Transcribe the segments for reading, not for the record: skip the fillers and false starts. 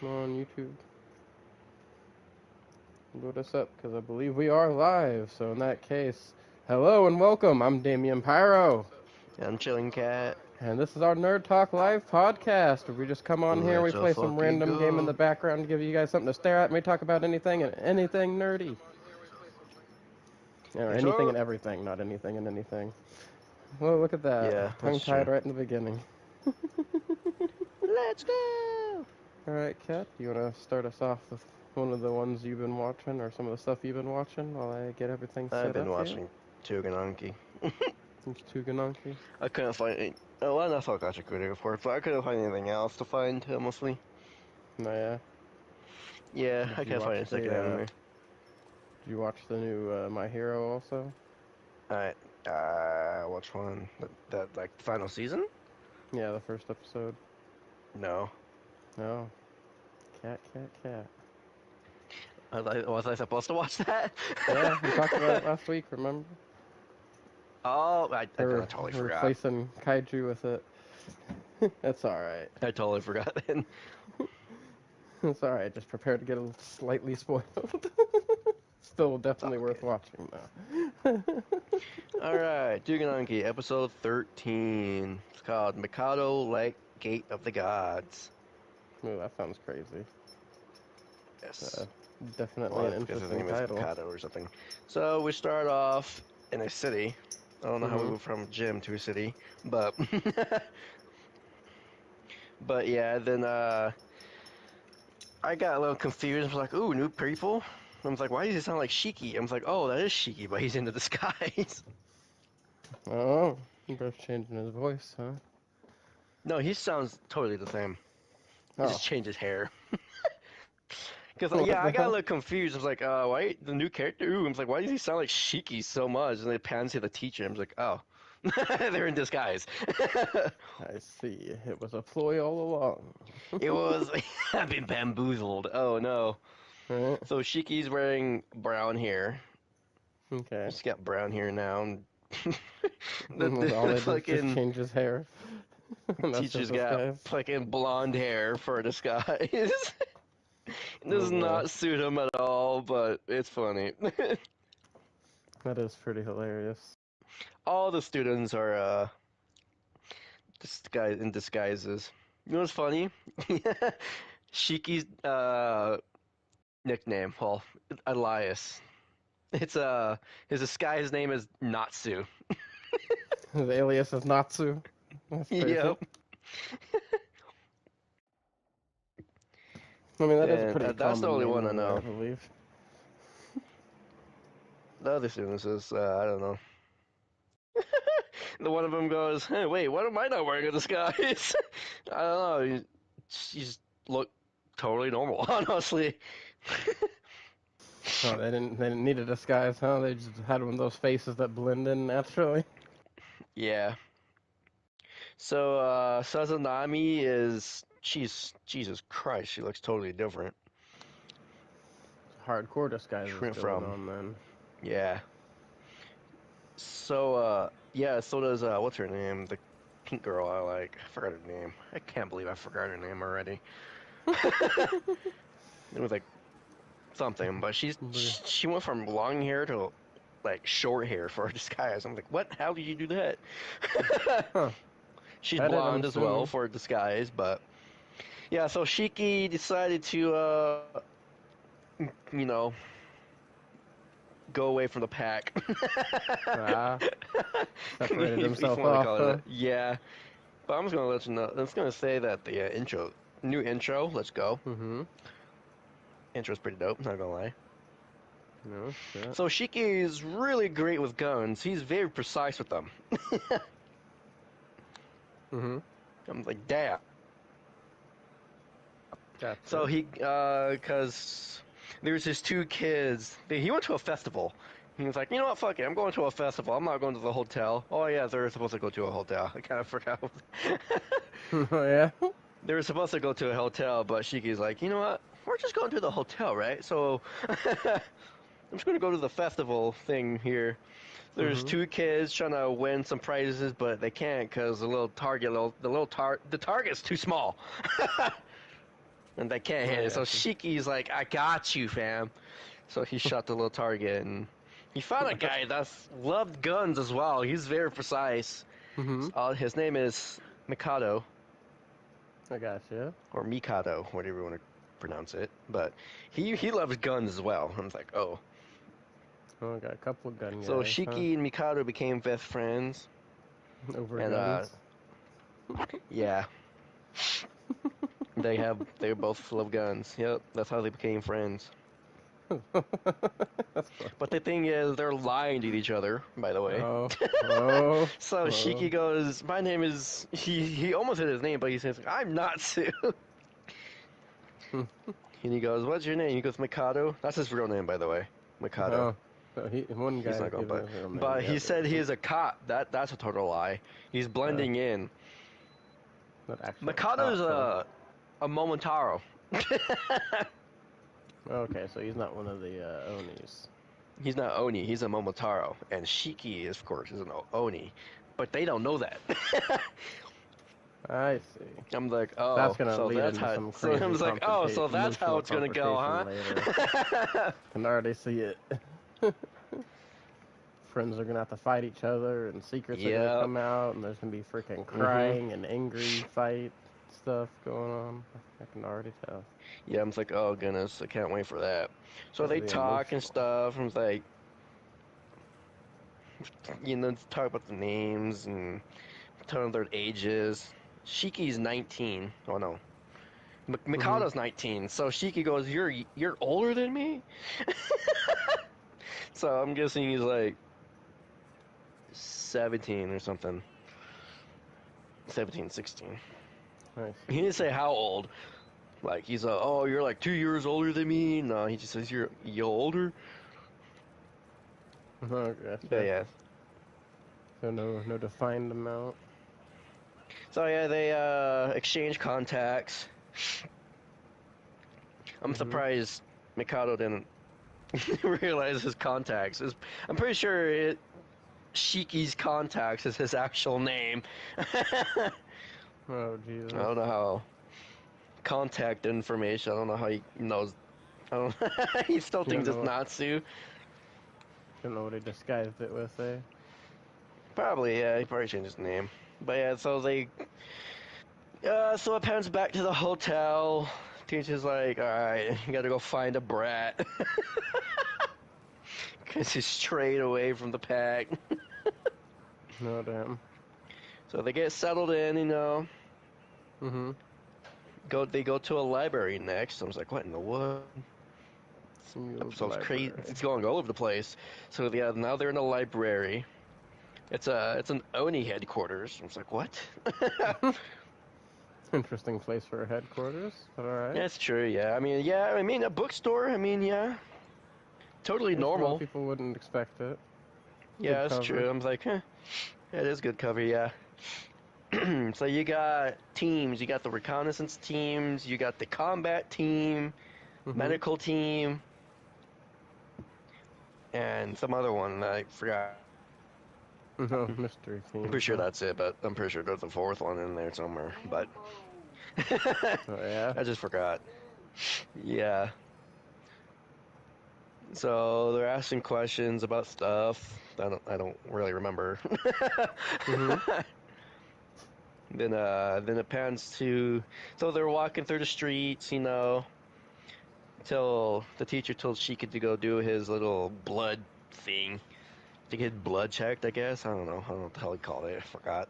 on YouTube. Load us up, because I believe we are live. So in that case, hello and welcome. I'm Damionpyro. I'm ChillenCat. And this is our Nerd Talk Live podcast, where we just come on here, we Let's play some fucking random game in the go. background to give you guys something to stare at, and we talk about anything and anything nerdy. Or Yes, anything sir. and everything, not anything and anything. Well, look at that. Yeah, that's Tongue-tied true. right in the beginning. Let's go. Alright, Kat, you want to start us off with one of the ones you've been watching, or some of the stuff you've been watching, while I get everything I've set been up here? watching Tuganonki. It's Tuganonki. I couldn't find any. Oh, well, I thought Gachakuri, of course, but I couldn't find anything else to find, honestly. No, yeah. Yeah, Did I you can't find watch a second the, anime. Did you watch the new My Hero also? Alright, which one? That like, final season? Yeah, the first episode. No. No. Cat. Was I supposed to watch that? Yeah, we talked about it last week, remember? Oh, I We're totally forgot. replacing Kaiju with it. That's alright. I totally forgot then. It's alright, just prepare to get a slightly spoiled. Still definitely all worth good. watching, though. Alright, Tuganonki, episode 13. It's called Mikado Light Gate of the Gods. Ooh, that sounds crazy. Yes. Definitely Well, an that's because his interesting name is title. Mikado or something. So we start off in a city. I don't know how we moved from gym to a city, but but yeah, then I got a little confused. I was like, ooh, new people. I was like, why does he sound like Shiki? I was like, oh, that is Shiki, but he's in the disguise. Oh, Bro's changing his voice, huh? No, he sounds totally the same. He Oh. just changed his hair. Because, What yeah, the I got a hell? little confused. I was like, why the new character? Ooh, I was like, why does he sound like Shiki so much? And then pans to the teacher. I was like, oh, they're in disguise. I see. It was a ploy all along. It was, I've been bamboozled. Oh no. Right? So Shiki's wearing brown hair. Okay. He's got brown hair now. And All the they did was just fucking change his hair. That's his teacher's got disguise. fucking blonde hair for a disguise. It Oh does boy. not suit him at all, but it's funny. That is pretty hilarious. All the students are disguise in disguises. You know what's funny? Shiki's nickname, well, Elias. It's his disguise name is Natsu. His alias is Natsu. That's crazy. Yep. I mean, that is a And pretty that's the common only name one I over there, I know. believe. The other students is I don't know. The one of them goes, "Hey, wait, why am I not wearing a disguise?" I don't know. She's look totally normal, honestly. Oh, they didn't need a disguise, huh? They just had one of those faces that blend in naturally. Yeah. So Sazanami is she's Jesus Christ, she looks totally different. Hardcore disguises Went going from on then. yeah. So yeah, so does what's her name? The pink girl I like. I forgot her name. I can't believe I forgot her name already. It was like something, but she went from long hair to like short hair for her disguise. I'm like, what? How did you do that? Huh. She's Edit, I'm blonde as well assuming. for a disguise, but yeah. So Shiki decided to you know, go away from the pack. Ah, separated If you himself want to off, call it huh? that. Yeah. But I'm just gonna let you know. I'm just gonna say that the new intro. Let's go. Mm-hmm. Intro's pretty dope. Not gonna lie. No shit. So Shiki is really great with guns. He's very precise with them. Mm-hmm. I'm like, damn. Gotcha. So cause there's his two kids. He went to a festival. He was like, you know what, fuck it, I'm going to a festival. I'm not going to the hotel. Oh yeah, they're supposed to go to a hotel. I kind of forgot. Oh yeah. They were supposed to go to a hotel, but Shiki's like, you know what? We're just going to the hotel, right? So I'm just going to go to the festival thing here. There's Mm-hmm. two kids trying to win some prizes, but they can't because the target's too small. and they can't hit it. So Shiki's like, I got you, fam. So he shot the little target, and he found a guy that loved guns as well. He's very precise. His name is Mikado. I gotcha. Or Mikado, whatever you want to pronounce it. But he loves guns as well. I was like, oh. Oh, I got a couple of gun guys. So Shiki and Mikado became best friends. Over guns. Yeah. They both love guns. Yep, that's how they became friends. But the thing is, they're lying to each other, by the way. So Shiki goes, my name is... He almost said his name, but he says, I'm Natsu. And he goes, what's your name? He goes, Mikado. That's his real name, by the way. Mikado. So one guy... He's not going but he said he's a cop. That's a total lie. He's blending in. Mikado's a Momotaro. Okay, so he's not one of the Onis. He's not Oni, he's a Momotaro. And Shiki, of course, is an Oni. But they don't know that. I see. I'm like, oh, that's gonna so lead that's into how... some So I was like, oh, so that's how it's gonna go, huh? I can already see it. Friends are gonna have to fight each other, and secrets are gonna come out, and there's gonna be freaking crying and angry fight stuff going on. I can already tell. Yeah, I'm like, oh goodness, I can't wait for that. So they talk and stuff, and it's like, talk about the names and tell them their ages. Shiki's 19. Oh no, Mikado's 19. So Shiki goes, "You're older than me." So I'm guessing he's like 17 or something. 17, 16. Nice. He didn't say how old. Like, he's oh, you're like 2 years older than me. No, he just says you're older. Okay. Yeah. So no defined amount. So yeah, they exchange contacts. I'm surprised Mikado didn't realize his contacts. I'm pretty sure Shiki's contacts is his actual name. Oh Jesus. I don't know how. Contact information. I don't know how he knows. I don't. He still thinks it's Natsu. Don't know what he disguised it with, eh? Probably, yeah. He probably changed his name. But yeah, so they. So it pans back to the hotel. Teacher's like, all right, you gotta go find a brat. Because he's strayed away from the pack. No damn. So they get settled in, They go to a library next. I was like, what in the world? Episode's crazy. It's going all over the place. So yeah, now they're in a library. It's an Oni headquarters. I was like, what? Interesting place for a headquarters. But all right. That's true. Yeah. I mean, a bookstore. I mean, yeah. Totally normal. Most people wouldn't expect it. Yeah, that's true. I'm like, it is good cover. Yeah. So you got teams. You got the reconnaissance teams. You got the combat team, medical team, and some other one that I forgot. No, mystery team. I'm pretty sure that's it, but I'm pretty sure there's a fourth one in there somewhere. But oh, yeah? I just forgot. Yeah. So they're asking questions about stuff. I don't really remember. Then it pans to, so they're walking through the streets, till the teacher told Shiki to go do his little blood thing, to get blood checked, I guess. I don't know what the hell he called it. I forgot.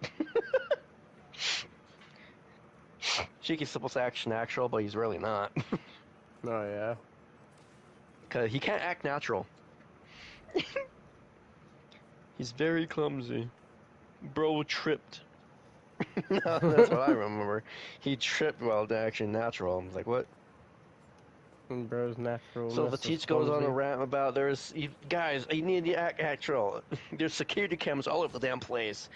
Shiki's supposed to act natural, but he's really not. Oh yeah. Cause he can't act natural. He's very clumsy. Bro tripped. No, that's what I remember. He tripped while acting natural. I was like, what? Bro's natural. So the teacher goes on a rant about guys, you need to act natural. There's security cameras all over the damn place.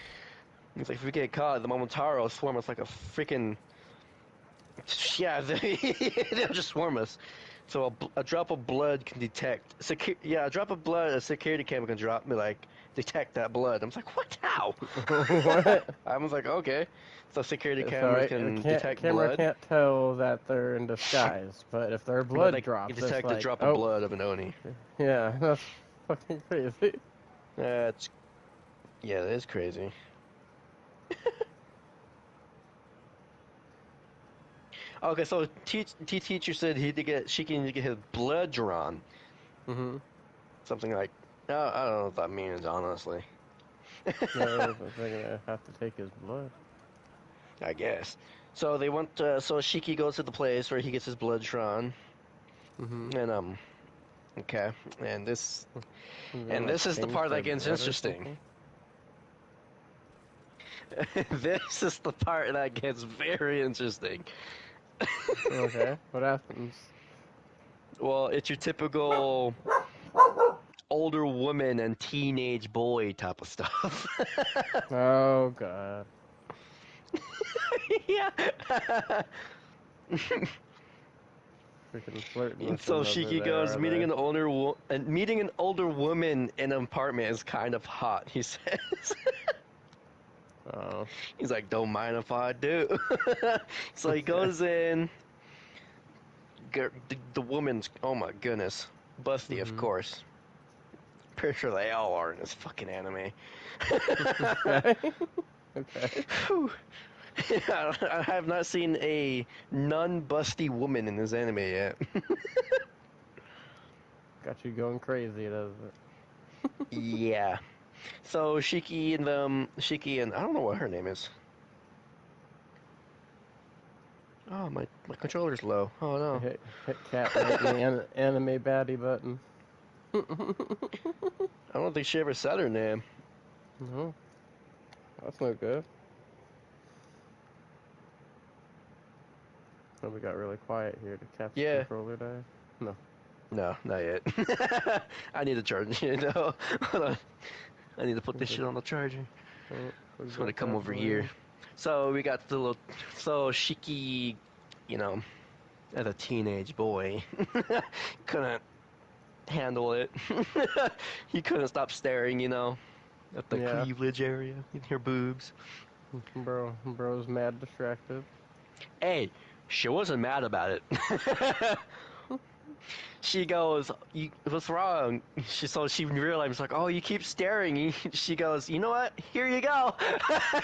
He's like, if we get caught, the Momotaro swarm us like a freaking... Yeah, they'll just swarm us. So a drop of blood can detect. Yeah, a drop of blood, a security camera can detect that blood. I was like, what? How? What? I was like, okay. So security So cameras can detect camera blood, can't tell that they're in disguise, but if their but blood they can drops, it's detect the like, drop of oh, blood of an Oni. yeah, that's fucking crazy. That's yeah, that is crazy. Okay, so teacher said she can get his blood drawn. Mm-hmm. Something like, I don't know what that means, honestly. No, but they're gonna have to take his blood. I guess. So they want. So Shiki goes to the place where he gets his blood drawn, Mm-hmm. and okay, and this They're gonna and like this is the change part their that gets blood or interesting. something. This is the part that gets very interesting. Okay, what happens? Well, it's your typical older woman and teenage boy type of stuff. Oh god. Yeah. Freaking flirting And with so them over Shiki there, goes, are they? meeting an older woman in an apartment is kind of hot, he says. Oh. He's like, don't mind if I do. So he goes in. The woman's, oh my goodness, busty, of Mm-hmm. course. Pretty sure they all are in this fucking anime. Okay. Okay. I have not seen a non-busty woman in this anime yet. Got you going crazy, does it? Yeah. So Shiki and I don't know what her name is. Oh, my controller's low. Oh no. Hit cat right in the anime baddie button. I don't think she ever said her name. No, that's no good. Oh, we got really quiet here. Did Cat's Yeah. controller die? No. No, not yet. I need to charge it, Hold on. I need to put this shit on the charger. Oh, It's gonna come over here. So we got the little, so Shiki, you know, as a teenage boy, couldn't handle it. He couldn't stop staring, at the Yeah. cleavage area in her boobs. Bro's mad distracted. Hey, she wasn't mad about it. She goes, what's wrong? She realized, like, oh, you keep staring. She goes, you know what? Here you go.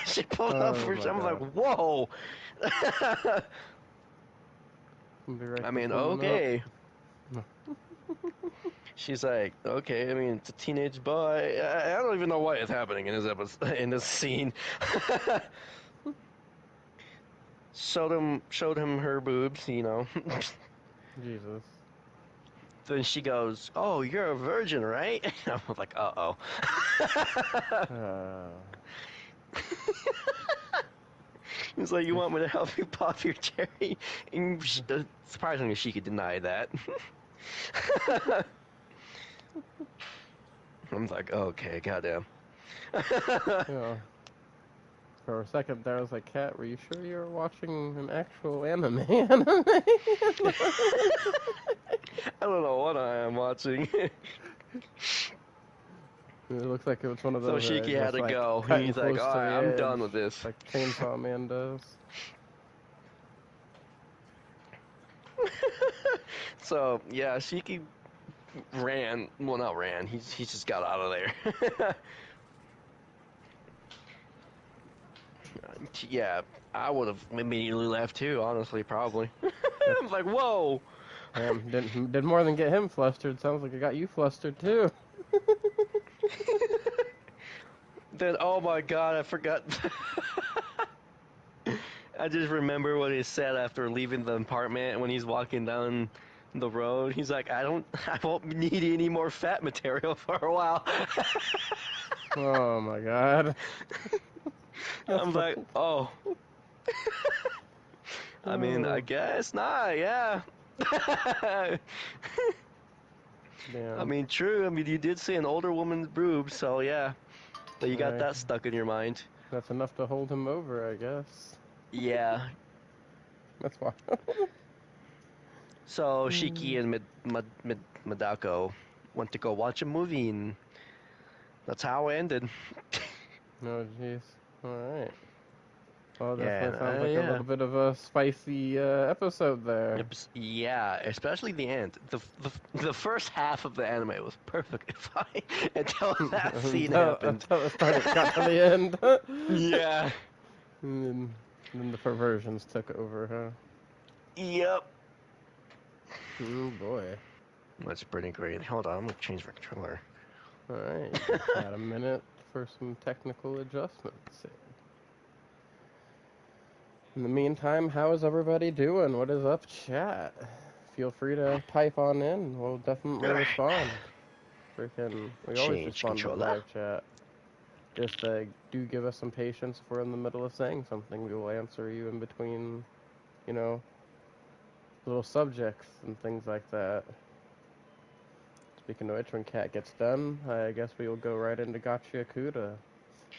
She pulled up Oh for my some. I was god. like, whoa. I'll be right I this mean, woman up. okay. She's like, okay. I mean, it's a teenage boy. I don't even know what is happening in this episode, in this scene. Showed him her boobs. Jesus. Then she goes, "Oh, you're a virgin, right?" I was like, "Uh-oh." He's like, "You want me to help you pop your cherry?" And surprisingly, she could deny that. I'm like, "Okay, goddamn." Yeah. For a second there, I was like, Cat, were you sure you were watching an actual anime? I don't know what I am watching. It looks like it was one of So those Shiki had just to like go. cutting He's like, close "All to the right, I'm edge, done with this." like Chainsaw Man does. So yeah, Shiki ran. Well, not ran. He just got out of there. Yeah, I would have immediately left too. Honestly, probably. I'm like, whoa. Damn, did more than get him flustered. Sounds like it got you flustered too. Then, oh my god, I forgot. I just remember what he said after leaving the apartment when he's walking down the road. He's like, I won't need any more fat material for a while. Oh my god. I'm like, oh. I mean, I Oh, guess not, yeah. I damn. mean, true. I mean, you did see an older woman's boobs, so yeah. So you got Right. that stuck in your mind. That's enough to hold him over, I guess. Yeah. That's why. So Shiki and Madako went to go watch a movie, and that's how it ended. Oh, jeez. Alright. Well, Yeah, definitely sounds like a yeah. little bit of a spicy episode there. Yeah, especially the end. The first half of the anime was perfectly fine until that scene happened. Until it got to the end. Yeah. And then the perversions took over, huh? Yep. Oh boy. That's pretty great. Hold on, I'm gonna change my controller. Alright, you just had a minute for some technical adjustments. In the meantime, how is everybody doing? What is up, chat? Feel free to pipe on in. We'll definitely respond. We always Change respond to the controller. live chat. Just do give us some patience if we're in the middle of saying something. We will answer you in between, you know, little subjects and things like that. Speaking of which, when Cat gets done, I guess we will go right into Gotcha Kuda.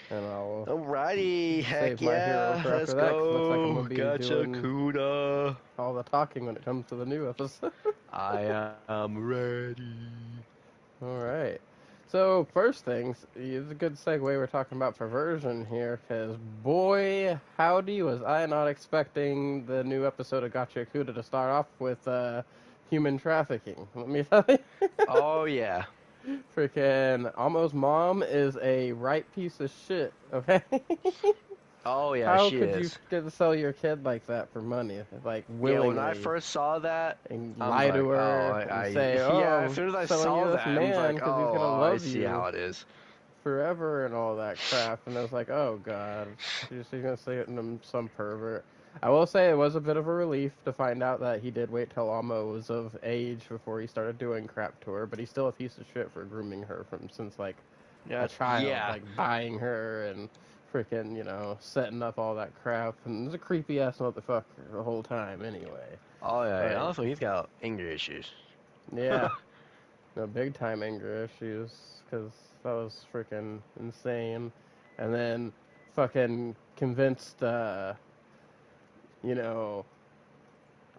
And I'll Alrighty, save heck my hero yeah, for after let's that, because it looks like I'm go. going to be Gotcha, doing Kuda. all the talking when it comes to the new episode. I am ready. Alright. So, first things, it's a good segue. We're talking about perversion here, because boy, howdy, was I not expecting the new episode of Gotcha Kuda to start off with human trafficking. Let me tell you. Oh yeah. Freaking Almo's mom is a right piece of shit, okay? Oh yeah, How she could you is. get to sell your kid like that for money? Like, Yeah, when I willingly. first saw that, And I'm lie to like, oh, her and say, yeah. oh, As I'm soon as I selling you saw this that, I was man like, because he's going to I love see you how it is. forever and all that crap. And I was like, oh, God. She's going to say it in some pervert. I will say it was a bit of a relief to find out that he did wait till Alma was of age before he started doing crap to her, but he's still a piece of shit for grooming her since like a child, Yeah. like buying her and freaking, setting up all that crap. And he's a creepy ass motherfucker the whole time anyway. Oh yeah. Like, Also, he's got anger issues. yeah, no big time anger issues because that was freaking insane. And then fucking convinced, you know,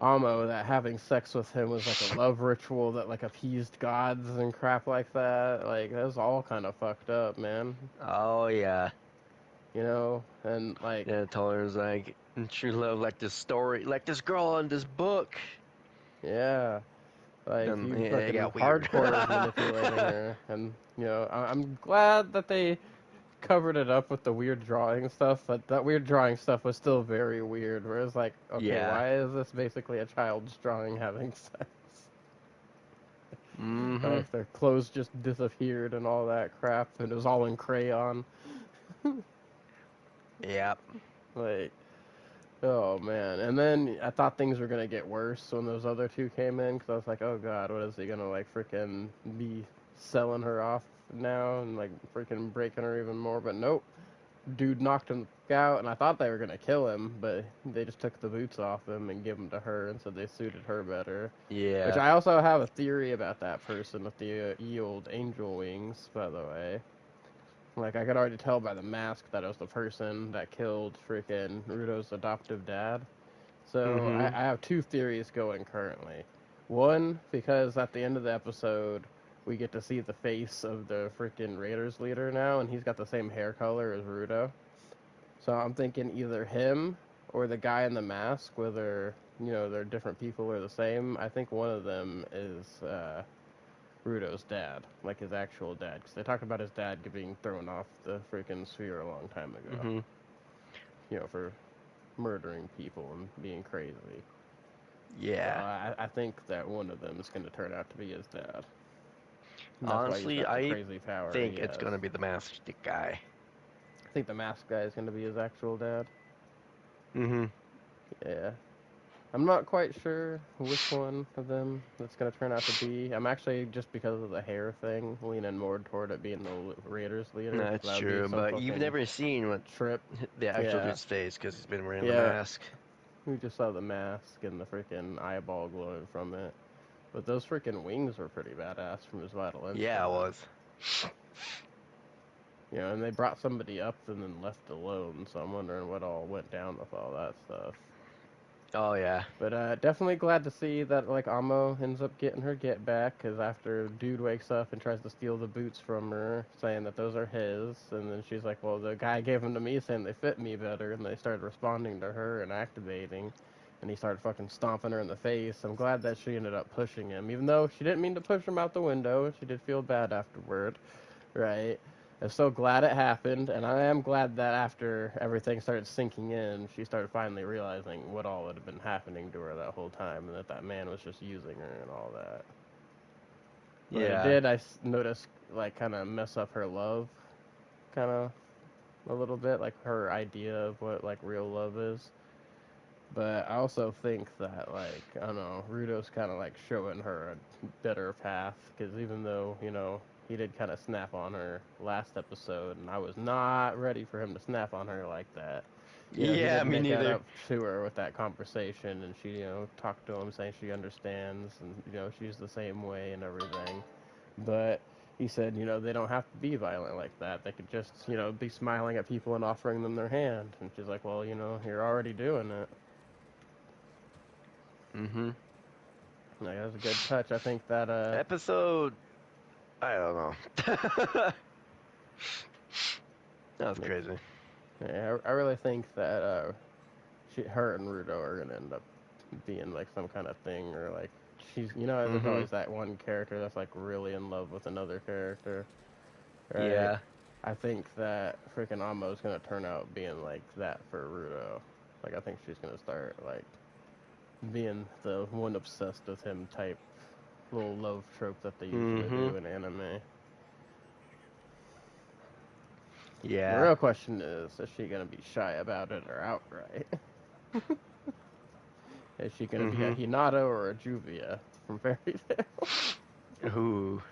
Amo that having sex with him was like a love ritual that like appeased gods and crap like that. Like that was all kind of fucked up, man. Oh yeah. And like, Yeah, told her it was like true love, like this story, like this girl in this book. yeah, like Then he it fucking got weird. hardcore manipulating her, and I'm glad that they covered it up with the weird drawing stuff, but that weird drawing stuff was still very weird. Where it's like, okay, Yeah. why is this basically a child's drawing having sex? Mm-hmm. Like their clothes just disappeared and all that crap, and it was all in crayon. Yep. Like, oh man. And then I thought things were gonna get worse when those other two came in, because I was like, oh god, what is he gonna like freaking be selling her off now and like freaking breaking her even more? But nope. Dude knocked him out, and I thought they were gonna kill him, but they just took the boots off him and gave them to her, and said they suited her better. Which Yeah. I also have a theory about that person with the old angel wings, by the way. Like I could already tell by the mask that it was the person that killed freaking Rudo's adoptive dad. So I Mm-hmm. have two theories going currently. One, because at the end of the episode, we get to see the face of the freaking Raiders leader now, and he's got the same hair color as Rudo. So I'm thinking either him or the guy in the mask, whether they're different people or the same. I think one of them is Rudo's dad, like his actual dad, because they talked about his dad being thrown off the freaking sphere a long time ago. Mm-hmm. For murdering people and being crazy. So Yeah. I think that one of them is going to turn out to be his dad. And that's why he's Honestly, got the I crazy power he think it's has. gonna be the masked guy. I think the masked guy is going to be his actual dad. Mm-hmm. Yeah. I'm not quite sure which one of them that's going to turn out to be. I'm actually, just because of the hair thing, leaning more toward it being the Raiders leader. That's That would be true, some but you've fucking never seen what trip. the actual Yeah. dude's face because he's been wearing the Yeah. mask. We just saw the mask and the freaking eyeball glowing from it. But those freaking wings were pretty badass from his vital instrument. Yeah, it was. And they brought somebody up and then left alone, so I'm wondering what all went down with all that stuff. Oh yeah. But definitely glad to see that like Amo ends up getting her get back, because after dude wakes up and tries to steal the boots from her, saying that those are his, and then she's like, well, the guy gave them to me saying they fit me better, and they started responding to her and activating, and he started fucking stomping her in the face. I'm glad that she ended up pushing him, even though she didn't mean to push him out the window. She did feel bad afterward, right? I'm so glad it happened, and I am glad that after everything started sinking in, she started finally realizing what all had been happening to her that whole time, and that that man was just using her and all that. But it Yeah. did, I noticed, like, kind of mess up her love, kind of, a little bit, like, her idea of what, like, real love is. But I also think that, like, I don't know, Rudo's kind of, like, showing her a better path, because even though, he did kind of snap on her last episode, and I was not ready for him to snap on her like that. He Yeah, did me make that neither. up to her with that conversation, and she, talked to him saying she understands, and, she's the same way and everything. But he said, they don't have to be violent like that. They could just, be smiling at people and offering them their hand. And she's like, well, you're already doing it. Mm-hmm. Like, that was a good touch. I think that, Episode. I don't know. That was like, crazy. yeah, I really think that, her and Rudo are gonna end up being like some kind of thing, or like she's, there's Mm-hmm. always that one character that's like really in love with another character, right? Yeah. I think that freaking Amo's gonna turn out being like that for Rudo. Like, I think she's gonna start like being the one obsessed with him type little love trope that they usually Mm-hmm. do in anime. The Yeah. real question is she gonna be shy about it or outright? Is she gonna be a Mm-hmm. Hinata or a Juvia from Fairy Tail? Ooh.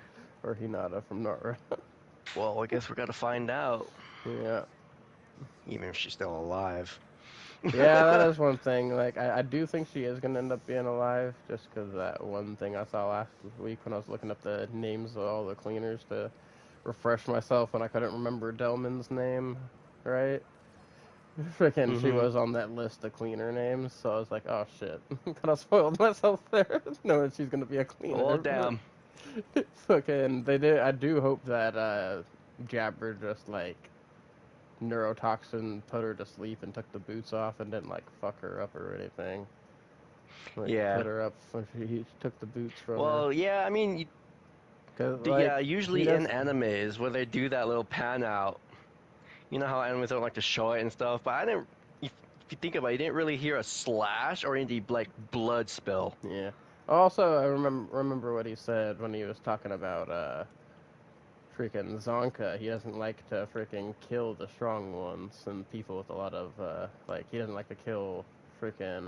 Or Hinata from Naruto? Well, I guess we're gonna find out. Yeah. Even if she's still alive. Yeah, that is one thing. Like, I do think she is going to end up being alive, just because that one thing I saw last week when I was looking up the names of all the cleaners to refresh myself when I couldn't remember Delman's name, right? Freaking, she Mm-hmm. was on that list of cleaner names, so I was like, oh shit. Kind of spoiled myself there, knowing she's going to be a Well, cleaner. damn. But fucking, I do hope that Jabber just, like, neurotoxin put her to sleep and took the boots off and didn't like fuck her up or anything. Like, Yeah. put her up when he took the boots from her. Well, yeah. I mean, Cause yeah. like he Usually in does, animes where they do that little pan out, you know how animes don't like to show it and stuff. But I didn't. If you think about it, you didn't really hear a slash or any like blood spill. yeah. Also, I remember what he said when he was talking about freaking Zonka. He doesn't like to freaking kill the strong ones and people with a lot of like he doesn't like to kill freaking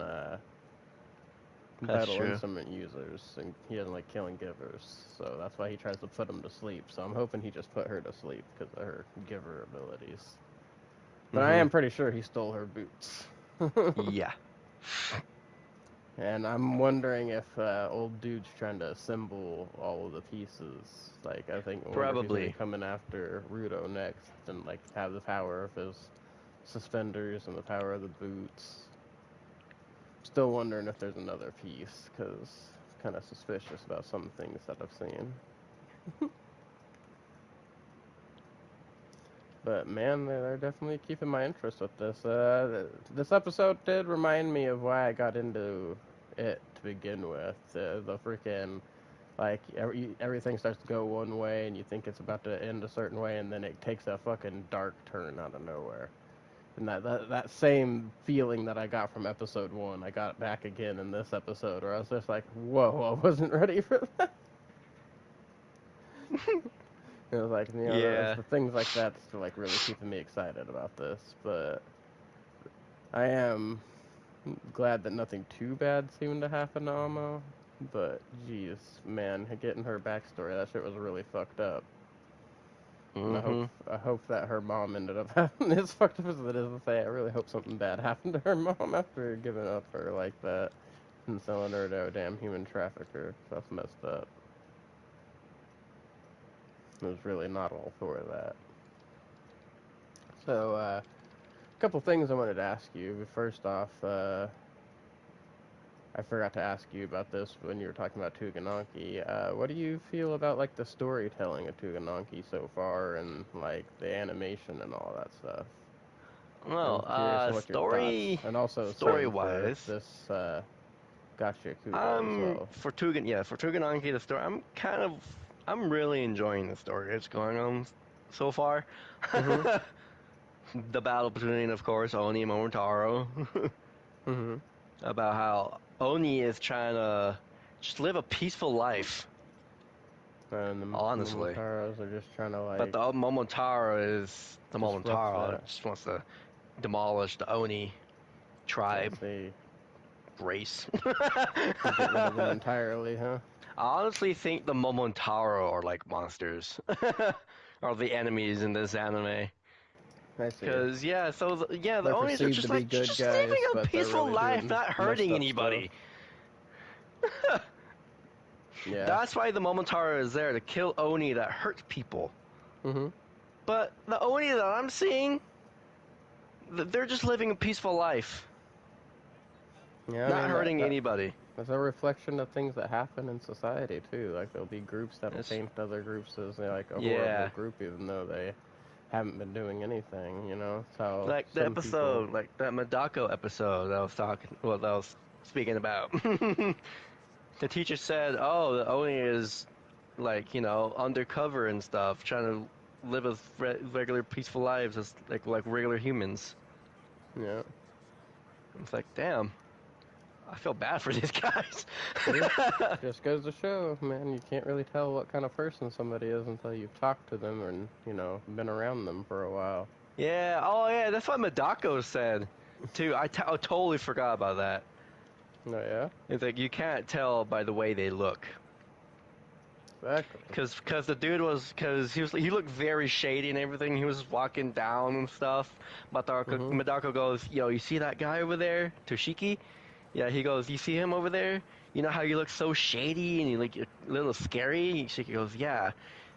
That's vital true. instrument users, and he doesn't like killing givers, so that's why he tries to put them to sleep. So I'm hoping he just put her to sleep because of her giver abilities. But I Mm-hmm. am pretty sure he stole her boots. Yeah. And I'm wondering if old dude's trying to assemble all of the pieces. Like, I wonder if he's gonna be Probably. coming after Rudo next and like have the power of his suspenders and the power of the boots. Still wondering if there's another piece, because kind of suspicious about some things that I've seen. But man, they're definitely keeping my interest with this. This episode did remind me of why I got into it to begin with. The freaking like everything starts to go one way, and you think it's about to end a certain way, and then it takes a fucking dark turn out of nowhere. And that same feeling that I got from episode one, I got back again in this episode, where I was just like, "Whoa, I wasn't ready for that." It was like, Yeah. the things like that's like really keeping me excited about this. But I am glad that nothing too bad seemed to happen to Amo. But geez, man, getting her backstory, that shit was really fucked up. And Mm-hmm. I hope that her mom ended up having as fucked up as it is to say. I really hope something bad happened to her mom after giving up her like that and selling her to a damn human trafficker. That's messed up. I was really not all for that. So, a couple things I wanted to ask you. First off, I forgot to ask you about this when you were talking about Tuganonki. What do you feel about like the storytelling of Tuganonki so far, and like the animation and all that stuff? I'm Well, curious on what your thoughts, and also story same for wise, this Gotcha Kudo as well. for Tugananki, the story, I'm really enjoying the story it's going on so far. Mhm. The battle between, of course, Oni and Momotaro. Mhm. About how Oni is trying to just live a peaceful life, And the honestly. Momotaros are just trying to But like the Momotaro is the disrupt Momotaro that. just wants to demolish the Oni I tribe see. race. Get rid of them entirely, huh? I honestly think the Momotaro are like monsters, are the enemies in this anime. I see. Cause yeah, the They're Onis are perceived to just be like good just living guys, a but they're peaceful really life, doing not messed hurting up stuff. anybody. Yeah. That's why the Momotaro is there to kill Oni that hurts people. Mhm. But the Oni that I'm seeing, they're just living a peaceful life, Yeah, I not mean hurting that anybody. that's a reflection of things that happen in society too. Like there'll be groups that'll It's, paint other groups as like a horrible yeah, group, even though they haven't been doing anything. You know, it's how like the some people. episode, like that Madako episode that I was that I was speaking about. The teacher said, "Oh, the Oni is like undercover and stuff, trying to live as regular peaceful lives as like regular humans." Yeah. It's like, damn, I feel bad for these guys. See, just goes to show, man, you can't really tell what kind of person somebody is until you've talked to them and been around them for a while. Yeah. Oh, yeah. That's what Madako said, too. I totally forgot about that. Oh yeah, It's like you can't tell by the way they look, exactly. cause the dude cause he looked very shady and everything. He was walking down and stuff. Mhm. Madako goes, yo, you see that guy over there, Toshiki? Yeah. He goes, you see him over there? You know how you look so shady and you like a little scary? Shiki goes, yeah.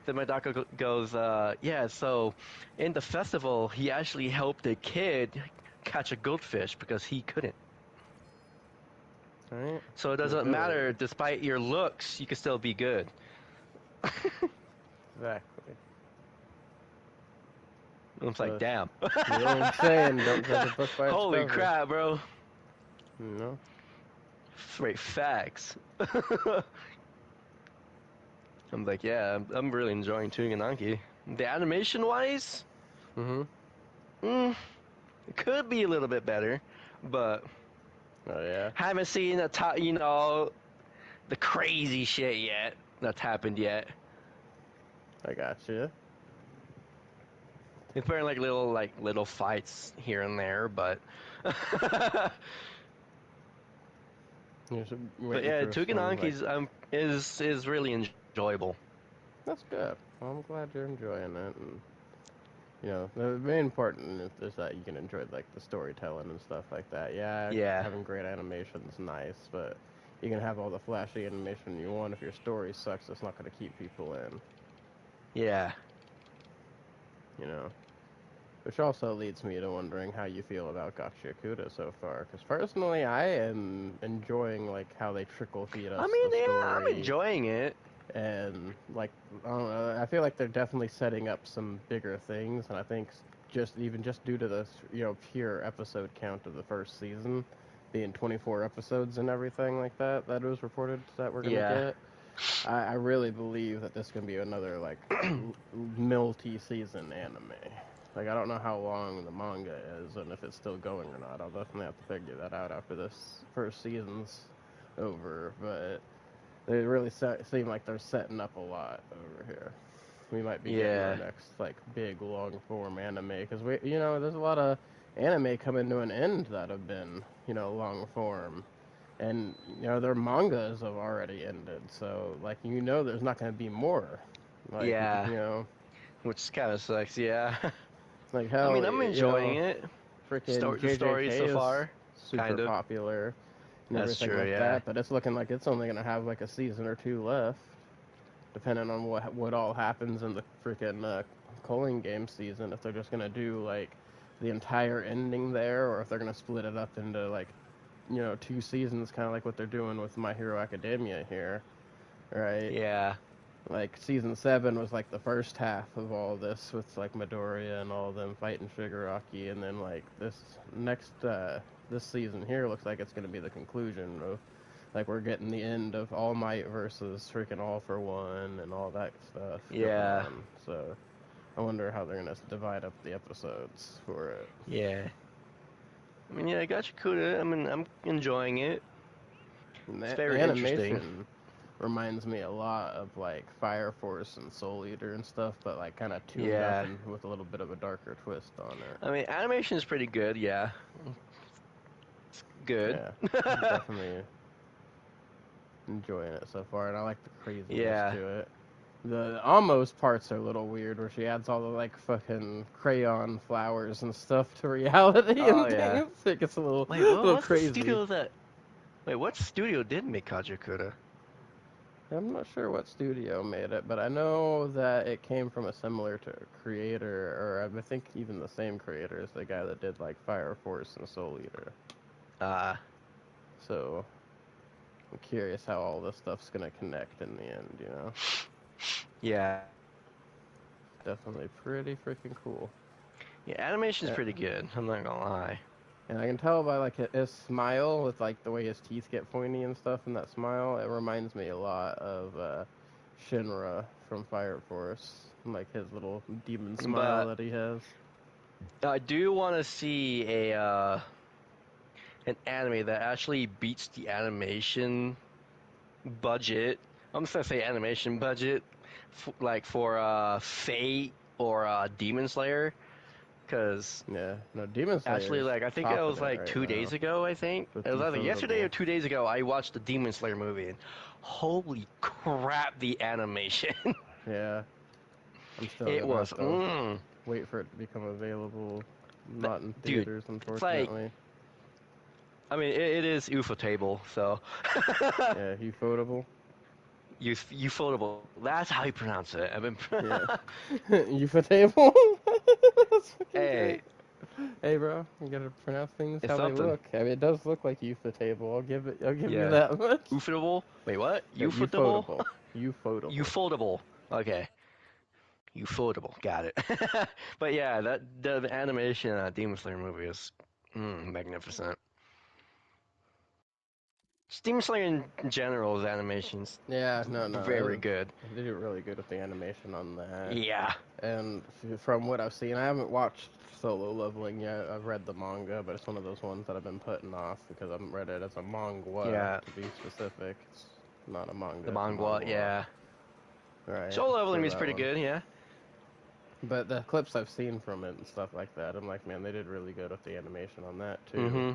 Then Madako goes, yeah. So, in the festival, he actually helped a kid catch a goldfish because he couldn't. All right. So it The doesn't matter, ability. despite your looks, you can still be good. Exactly. It's like, So damn. the old saying, "Don't judge a book by its Holy cover." crap, bro. You know. Straight facts. I'm like, yeah, I'm really enjoying Tugananki. The animation wise, Mhm. it could be a little bit better, but Oh yeah. haven't seen the crazy shit yet that's happened yet. I got you. It's been like little fights here and there, but but You're waiting yeah, for some like. Tugananki's is really enjoyable. That's good. Well, I'm glad you're enjoying it, and the main part is that you can enjoy like the storytelling and stuff like that. Yeah, Yeah, having great animation is nice, but you can have all the flashy animation you want. If your story sucks, it's not going to keep people in. yeah. You know. Which also leads me to wondering how you feel about Gotcha Kuda so far. Because personally, I am enjoying like how they trickle feed I us the mean, yeah, I'm story, enjoying it. and like I don't know, I feel like they're definitely setting up some bigger things, and I think just due to the pure episode count of the first season being 24 episodes and everything like that that was reported that we're gonna Yeah. get. I really believe that this can be another like multi-season anime. Like I don't know how long the manga is and if it's still going or not. I'll definitely have to figure that out after this first season's over. But they really seem like they're setting up a lot over here. We might be getting our Yeah. next like big long form anime because there's a lot of anime coming to an end that have been long form, and their mangas have already ended. So like there's not going to be more. Like Yeah. Which kind of sucks, yeah. like I hell mean, I'm enjoying it. freaking The story JJK so is far, super kind of. popular and That's everything true, like yeah. that, but it's looking like it's only going to have like a season or two left, depending on what all happens in the freaking Culling game season. If they're just going to do like the entire ending there, or if they're going to split it up into like 2 seasons, kind of like what they're doing with My Hero Academia here, right? Yeah. Like season 7 was like the first half of all this with like Midoriya and all of them fighting Shigaraki, and then like this season here looks like it's gonna be the conclusion of like we're getting the end of All Might versus freaking All for One and all that stuff. Yeah. Going on. So I wonder how they're gonna divide up the episodes for it. Yeah. I mean, yeah, I got Yakuza. I mean, I'm enjoying it. And It's that very interesting. animation reminds me a lot of like Fire Force and Soul Eater and stuff, but like kind of tuned up and with a little bit of a darker twist on it. I mean, animation is pretty good, yeah. It's good. Yeah, I'm definitely enjoying it so far, and I like the craziness to it. The almost parts are a little weird, where she adds all the like fucking crayon flowers and stuff to reality and things. It gets a little, little crazy. What studio did make Kajakura? I'm not sure what studio made it, but I know that it came from a similar creator, or I think even the same creator as the guy that did like Fire Force and Soul Eater. So I'm curious how all this stuff's gonna connect in the end, you know? Yeah. Definitely pretty freaking cool. Yeah, animation's pretty good, I'm not gonna lie. And I can tell by like his smile, with like the way his teeth get pointy and stuff, and that smile, it reminds me a lot of Shinra from Fire Force, like his little demon smile that he has. I do want to see an anime that actually beats the animation budget. I'm just gonna say animation budget, like for Fate or Demon Slayer. Because Demon Slayer. Actually, like I think it was like 2 days ago. I think it was either yesterday or 2 days ago. I watched the Demon Slayer movie, and holy crap, the animation! Yeah, I'm still. It was. Wait for it to become available, not in theaters, unfortunately. Like, I mean, it is ufotable, so. Yeah, ufotable. Ufotable. That's how you pronounce it. I mean. Yeah. Ufotable. Hey. Hey, bro, you gotta pronounce things how they look. I mean, it does look like ufotable. I'll give you that much. Ufotable? Wait, what? Ufotable. Ufotable. Ufotable. Okay. Ufotable. Got it. But yeah, the animation in Demon Slayer movie is magnificent. Demon Slayer in general's animations. Yeah, very good. They do really good with the animation on that. Yeah. And from what I've seen, I haven't watched Solo Leveling yet. I've read the manga, but it's one of those ones that I've been putting off because I haven't read it as a manga, to be specific. It's not a manga. The manga, yeah. Right. Solo Leveling is pretty good, yeah. But the clips I've seen from it and stuff like that, I'm like, man, they did really good with the animation on that, too. Mm-hmm.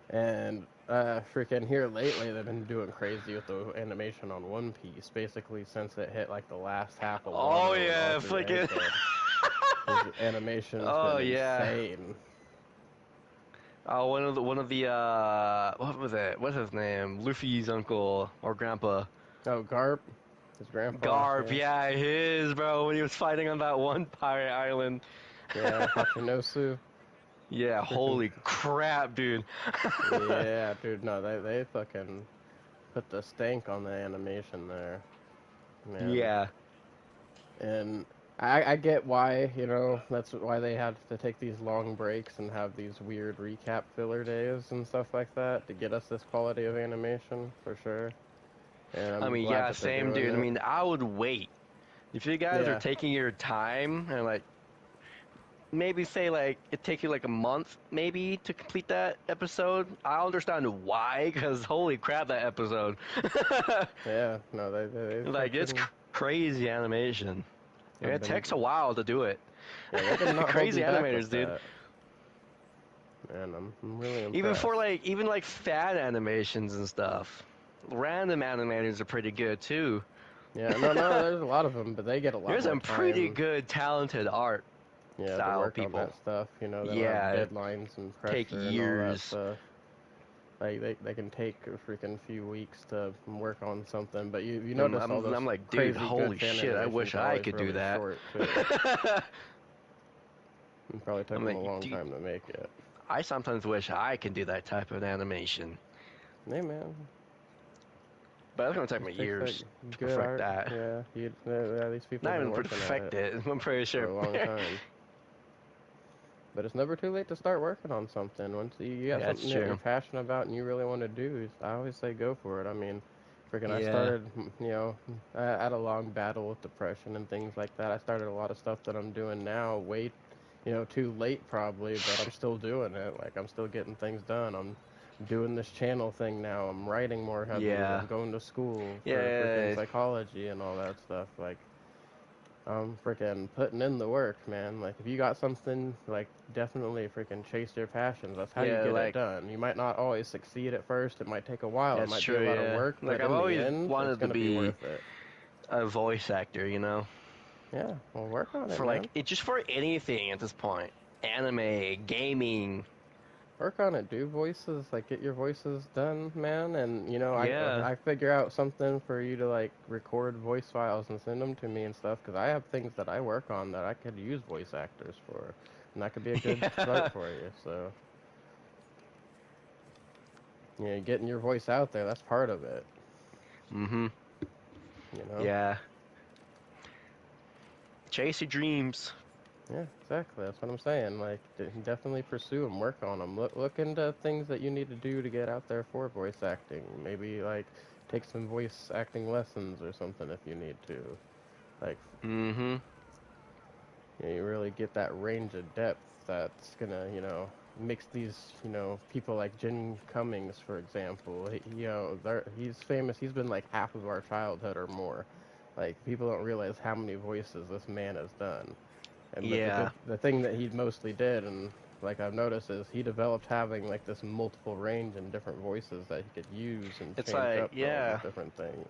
And freaking here lately, they've been doing crazy with the animation on One Piece, basically since it hit like the last half of Oh yeah, freaking animation's been insane. Oh, one of the what was it? What's his name? Luffy's uncle or grandpa? Oh, Garp. His grandpa. Garp, yeah, his bro when he was fighting on that one pirate island. Yeah, Hachinosu. Yeah, holy crap, dude. Yeah, dude, no, they fucking put the stank on the animation there. Man. Yeah. And I get why, that's why they had to take these long breaks and have these weird recap filler days and stuff like that to get us this quality of animation, for sure. And I mean, yeah, same, dude. I mean, I would wait. If you guys are taking your time and, like, maybe say like it takes you like a month maybe to complete that episode, I understand why, because holy crap, that episode. Yeah, no, they like it's crazy animation. Yeah, it takes a while to do it. Yeah, crazy animators, dude. And I'm really impressed. Even for fan animations and stuff, random animators are pretty good too. Yeah, no, there's a lot of them, but they get a lot. There's some pretty good talented art. Yeah, work people on that stuff, they have deadlines and pressure take years. And all that stuff. Like they can take a freaking few weeks to work on something, but you notice all those I'm like, dude, holy shit! I wish I could do that. It probably took them a long time to make it. I sometimes wish I could do that type of animation. Hey, man. But that's gonna take me It takes years like to good perfect art. that. Yeah, these people Not have been even working at perfect it it. I'm pretty for sure. a long time. But it's never too late to start working on something. Once you got Yeah, that's something that you're true. passionate about and you really want to do, I always say go for it. I mean, freaking, I Yeah. started, I had a long battle with depression and things like that. I started a lot of stuff that I'm doing now way, too late probably, but I'm still doing it. Like, I'm still getting things done. I'm doing this channel thing now. I'm writing more heavily. Yeah. I'm going to school for freaking Yeah. psychology and all that stuff. Like, I'm freaking putting in the work, man. Like, if you got something, like, definitely freaking chase your passions. That's how you Yeah. get it Like done. You might not always succeed at first. It might take a while. It that's might be a true. lot of Yeah. work, Like but I've in the always end, it's wanted to gonna be be worth it. a voice actor. Yeah, well, work on it, For like man. just for anything at this point. Anime, gaming. Work on it. Do voices. Like, get your voices done, man. And Yeah. I figure out something for you to like record voice files and send them to me and stuff. Because I have things that I work on that I could use voice actors for, and that could be a good start Yeah. for you. So. Getting your voice out there, that's part of it, Mhm. you know? Yeah. Chase your dreams. Yeah, exactly. That's what I'm saying. Like, definitely pursue them, work on them. Look into things that you need to do to get out there for voice acting. Maybe, like, take some voice acting lessons or something if you need to. Like, Mhm. you really get that range of depth that's gonna, mix these, people like Jen Cummings, for example. He's famous. He's been like half of our childhood or more. Like, people don't realize how many voices this man has done. And but Yeah. the thing that he mostly did, and like I've noticed, is he developed having like this multiple range and different voices that he could use and It's change like, up for all these yeah. different things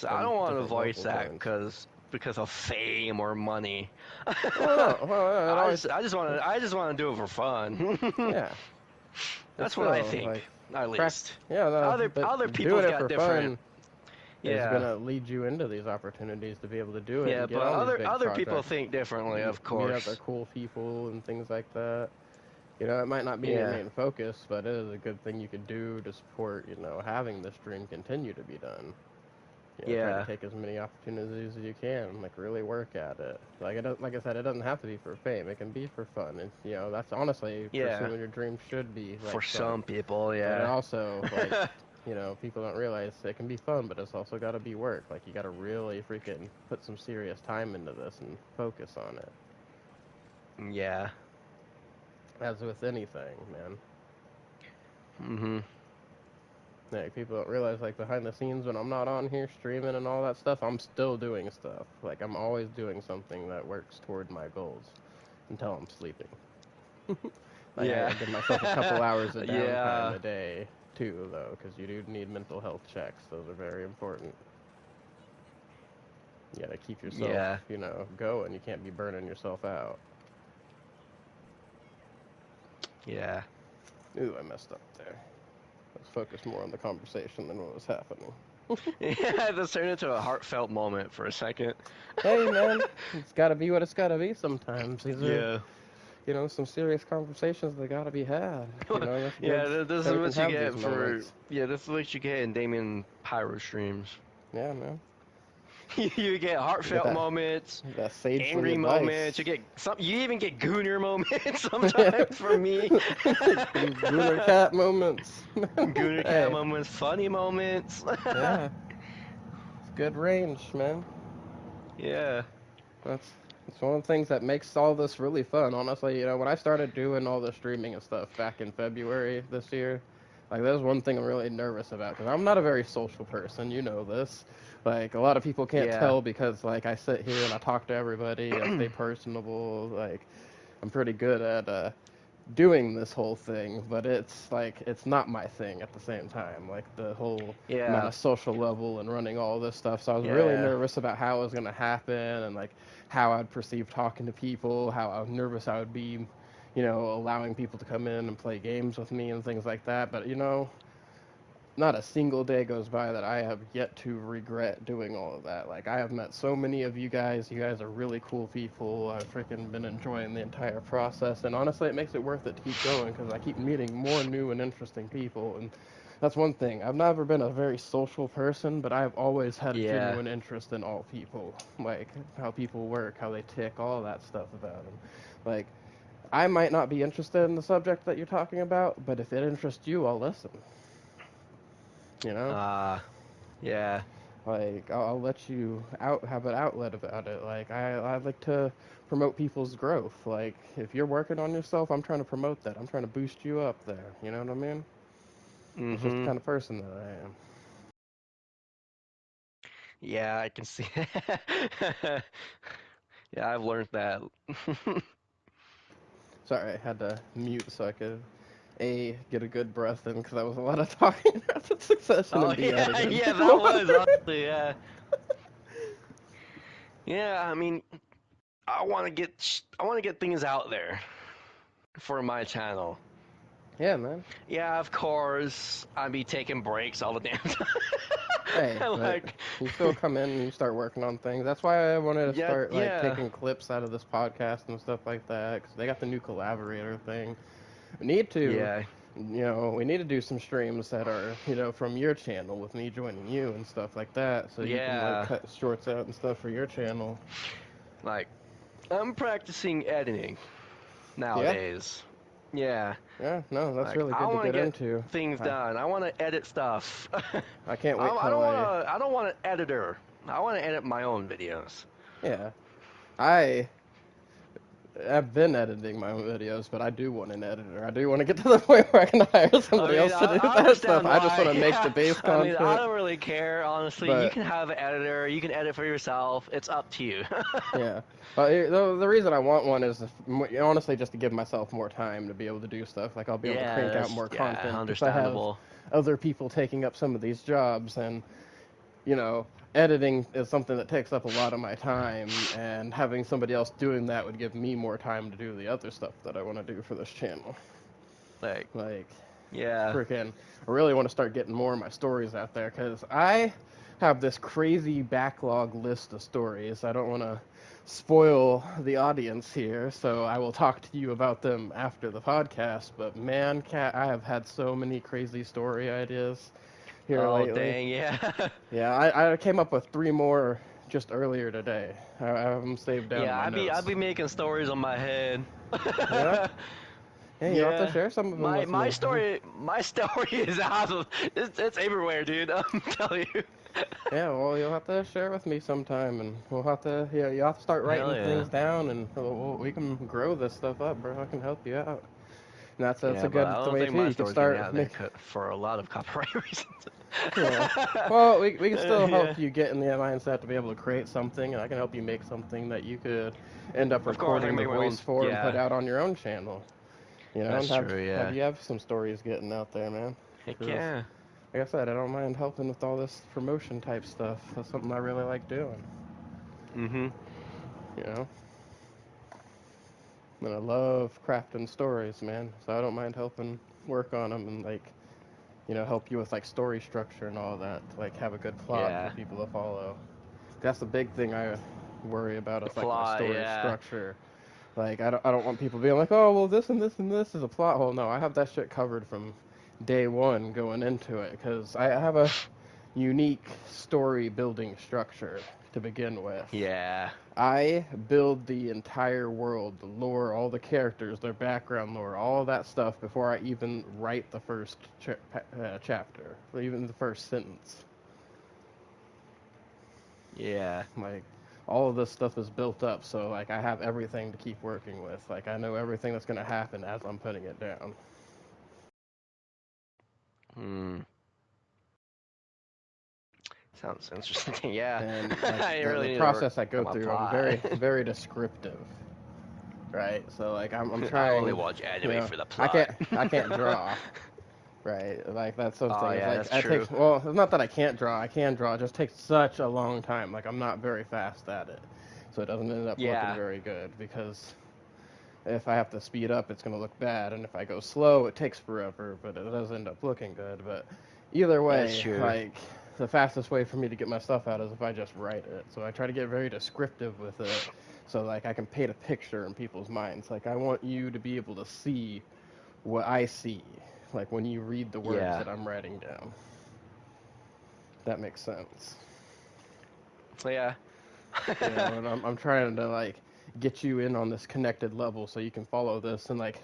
I and don't want to different vocal voice act tones. because of fame or money. Well, no, well, it always, I just want to do it for fun. yeah, but That's what I still, think, like, at least. yeah, no, but Other doing people's it got for different. fun is Yeah. gonna lead you into these opportunities to be able to do it Yeah, and get but on these big other people projects, think differently, of meet other course. cool people and things like that. It might not be your Yeah. main focus, but it is a good thing you could do to support, having this dream continue to be done. Try to Yeah. take as many opportunities as you can, like really work at it. Like I said, it doesn't have to be for fame. It can be for fun. And that's honestly Yeah. pursuing your dream should be For like fun. some people, But it yeah. also like, people don't realize it can be fun, but it's also got to be work. Like, you got to really freaking put some serious time into this and focus on it. Yeah. As with anything, man. Mhm. Like, people don't realize, like, behind the scenes when I'm not on here streaming and all that stuff, I'm still doing stuff. Like, I'm always doing something that works toward my goals until I'm sleeping. Like, Yeah. I give myself a couple hours of downtime Yeah. a day, too, though, because you do need mental health checks. Those are very important. You gotta keep yourself, Yeah. going. You can't be burning yourself out. Yeah. Ooh, I messed up there. Let's focus more on the conversation than what was happening. Yeah, this turned into a heartfelt moment for a second. Hey, man, it's gotta be what it's gotta be sometimes. These are, Yeah. some serious conversations that gotta be had. That's good Yeah, this that is we can what you have these get for. moments. Yeah, this is what you get in Damionpyro streams. Yeah, man. You get You get heartfelt moments, that sagely angry moments. You advice. get some. You even get gooner moments sometimes from me. Some Gooner Cat moments. Gooner cat Hey, moments, funny moments. yeah, it's good range, man. Yeah. That's it's one of the things that makes all this really fun. Honestly, when I started doing all the streaming and stuff back in February this year, like, there's one thing I'm really nervous about because I'm not a very social person. You know this. Like, a lot of people can't Yeah. tell because, like, I sit here and I talk to everybody. I stay personable. Like, I'm pretty good at doing this whole thing, but it's like it's not my thing at the same time. Like, the whole amount Yeah. of social level and running all this stuff. So I was really Yeah. nervous about how it was gonna happen and like how I'd perceive talking to people, how I was nervous I would be, allowing people to come in and play games with me and things like that. But not a single day goes by that I have yet to regret doing all of that. Like, I have met so many of you guys. You guys are really cool people. I've freaking been enjoying the entire process, and honestly, it makes it worth it to keep going because I keep meeting more new and interesting people. And that's one thing. I've never been a very social person, but I've always had a Yeah. genuine interest in all people, like how people work, how they tick, all that stuff about them. Like, I might not be interested in the subject that you're talking about, but if it interests you, I'll listen. You know? Yeah. Like, I'll let you out have an outlet about it. Like, I like to promote people's growth. Like, if you're working on yourself, I'm trying to promote that. I'm trying to boost you up there. You know what I mean? That's just the Mm-hmm. kind of person that I am. Yeah, I can see. Yeah, I've learned that. Sorry, I had to mute so I could get a good breath in because that was a lot of talking after succession, Oh and B, yeah, edited. yeah, that was honestly, yeah. Yeah, I mean, I want to get things out there for my channel. Yeah, man. Yeah, of course, I'd be taking breaks all the damn Hey, time. but Like, you still come in and you start working on things. That's why I wanted to yeah, start like yeah, taking clips out of this podcast and stuff like that because they got the new collaborator thing. We need to, yeah, we need to do some streams that are, from your channel with me joining you and stuff like that, so you can like yeah. cut shorts out and stuff for your channel. Like, I'm practicing editing Yeah, nowadays. Yeah, yeah, no, that's like really I good to want to get get into. things I, done. I want to edit stuff. I can't wait I till don't want to. I don't want an editor. I want to edit my own videos. yeah, I I've been editing my own videos, but I do want an editor. I do want to get to the point where I can hire I somebody mean, else to do I that stuff. understand I just want why. to make the Yeah. base I mean, I content, don't really care, honestly. You but can have an editor. You can edit for yourself. It's up to you. yeah. But the reason I want one is honestly just to give myself more time to be able to do stuff. Like I'll be able to Yeah, crank out that's more yeah, content because I have understandable. other people taking up some of these jobs, and editing is something that takes up a lot of my time, and having somebody else doing that would give me more time to do the other stuff that I want to do for this channel. Like, Like, yeah. freaking, I really want to start getting more of my stories out there because I have this crazy backlog list of stories. I don't want to spoil the audience here, so I will talk to you about them after the podcast. But man, cat, I have had so many crazy story ideas here Oh, lately. dang, yeah. Yeah, I came up with three more just earlier today. I have them saved down in Yeah, my I'd notes. be making stories on my head. Yeah, hey, you'll have to Yeah. share some of them with me. My story is out of it's everywhere, dude. I'm telling you. Yeah, well, you'll have to share with me sometime, and we'll have to, yeah, you have to start Hell writing yeah. things down, and we can grow this stuff up, bro. I can help you out. And that's a Yeah, but I good don't way think too. my You could story's getting start out there make, for a lot of copyright reasons. yeah. Well, we can still Yeah. help you get in the mindset to be able to create something, and I can help you make something that you could end up Of course, I can recording the make my own. voice for and put Yeah, out on your own channel. And that's true. have Yeah. you have some stories getting out there, man. Heck 'Cause, yeah. like I said, I don't mind helping with all this promotion type stuff. That's something I really like doing. Mm-hmm. You know. And I love crafting stories, man. So I don't mind helping work on them and like, help you with like story structure and all that to like have a good plot for Yeah. people to follow. That's the big thing I worry about The is like my plot. story Yeah. structure. Like I don't want people being like, oh well, this and this and this is a plot hole. No, I have that shit covered from day one going into it because I have a unique story building structure to begin with. Yeah. I build the entire world, the lore, all the characters, their background lore, all of that stuff before I even write the first chapter, or even the first sentence. Yeah. Like, all of this stuff is built up, so like I have everything to keep working with. Like I know everything that's gonna happen as I'm putting it down. Hmm. Sounds interesting. Yeah. And like I the really need to work process I go on my through, I'm plot. very descriptive, right? So like I'm I only trying, watch you anime know, for the I plot. can't draw. Right, like that's Oh something. It's yeah, like that's I true. take. Well, it's not that I can't draw. I can draw. It just takes such a long time. Like I'm not very fast at it, so it doesn't end up looking Yeah. very good. Because if I have to speed up, it's gonna look bad, and if I go slow, it takes forever, but it does end up looking good. But Either That's way, true. like, the fastest way for me to get my stuff out is if I just write it. So I try to get very descriptive with it, so like I can paint a picture in people's minds. Like I want you to be able to see what I see, like when you read the words Yeah. that I'm writing down. That makes sense. So yeah. And I'm trying to like get you in on this connected level so you can follow this and like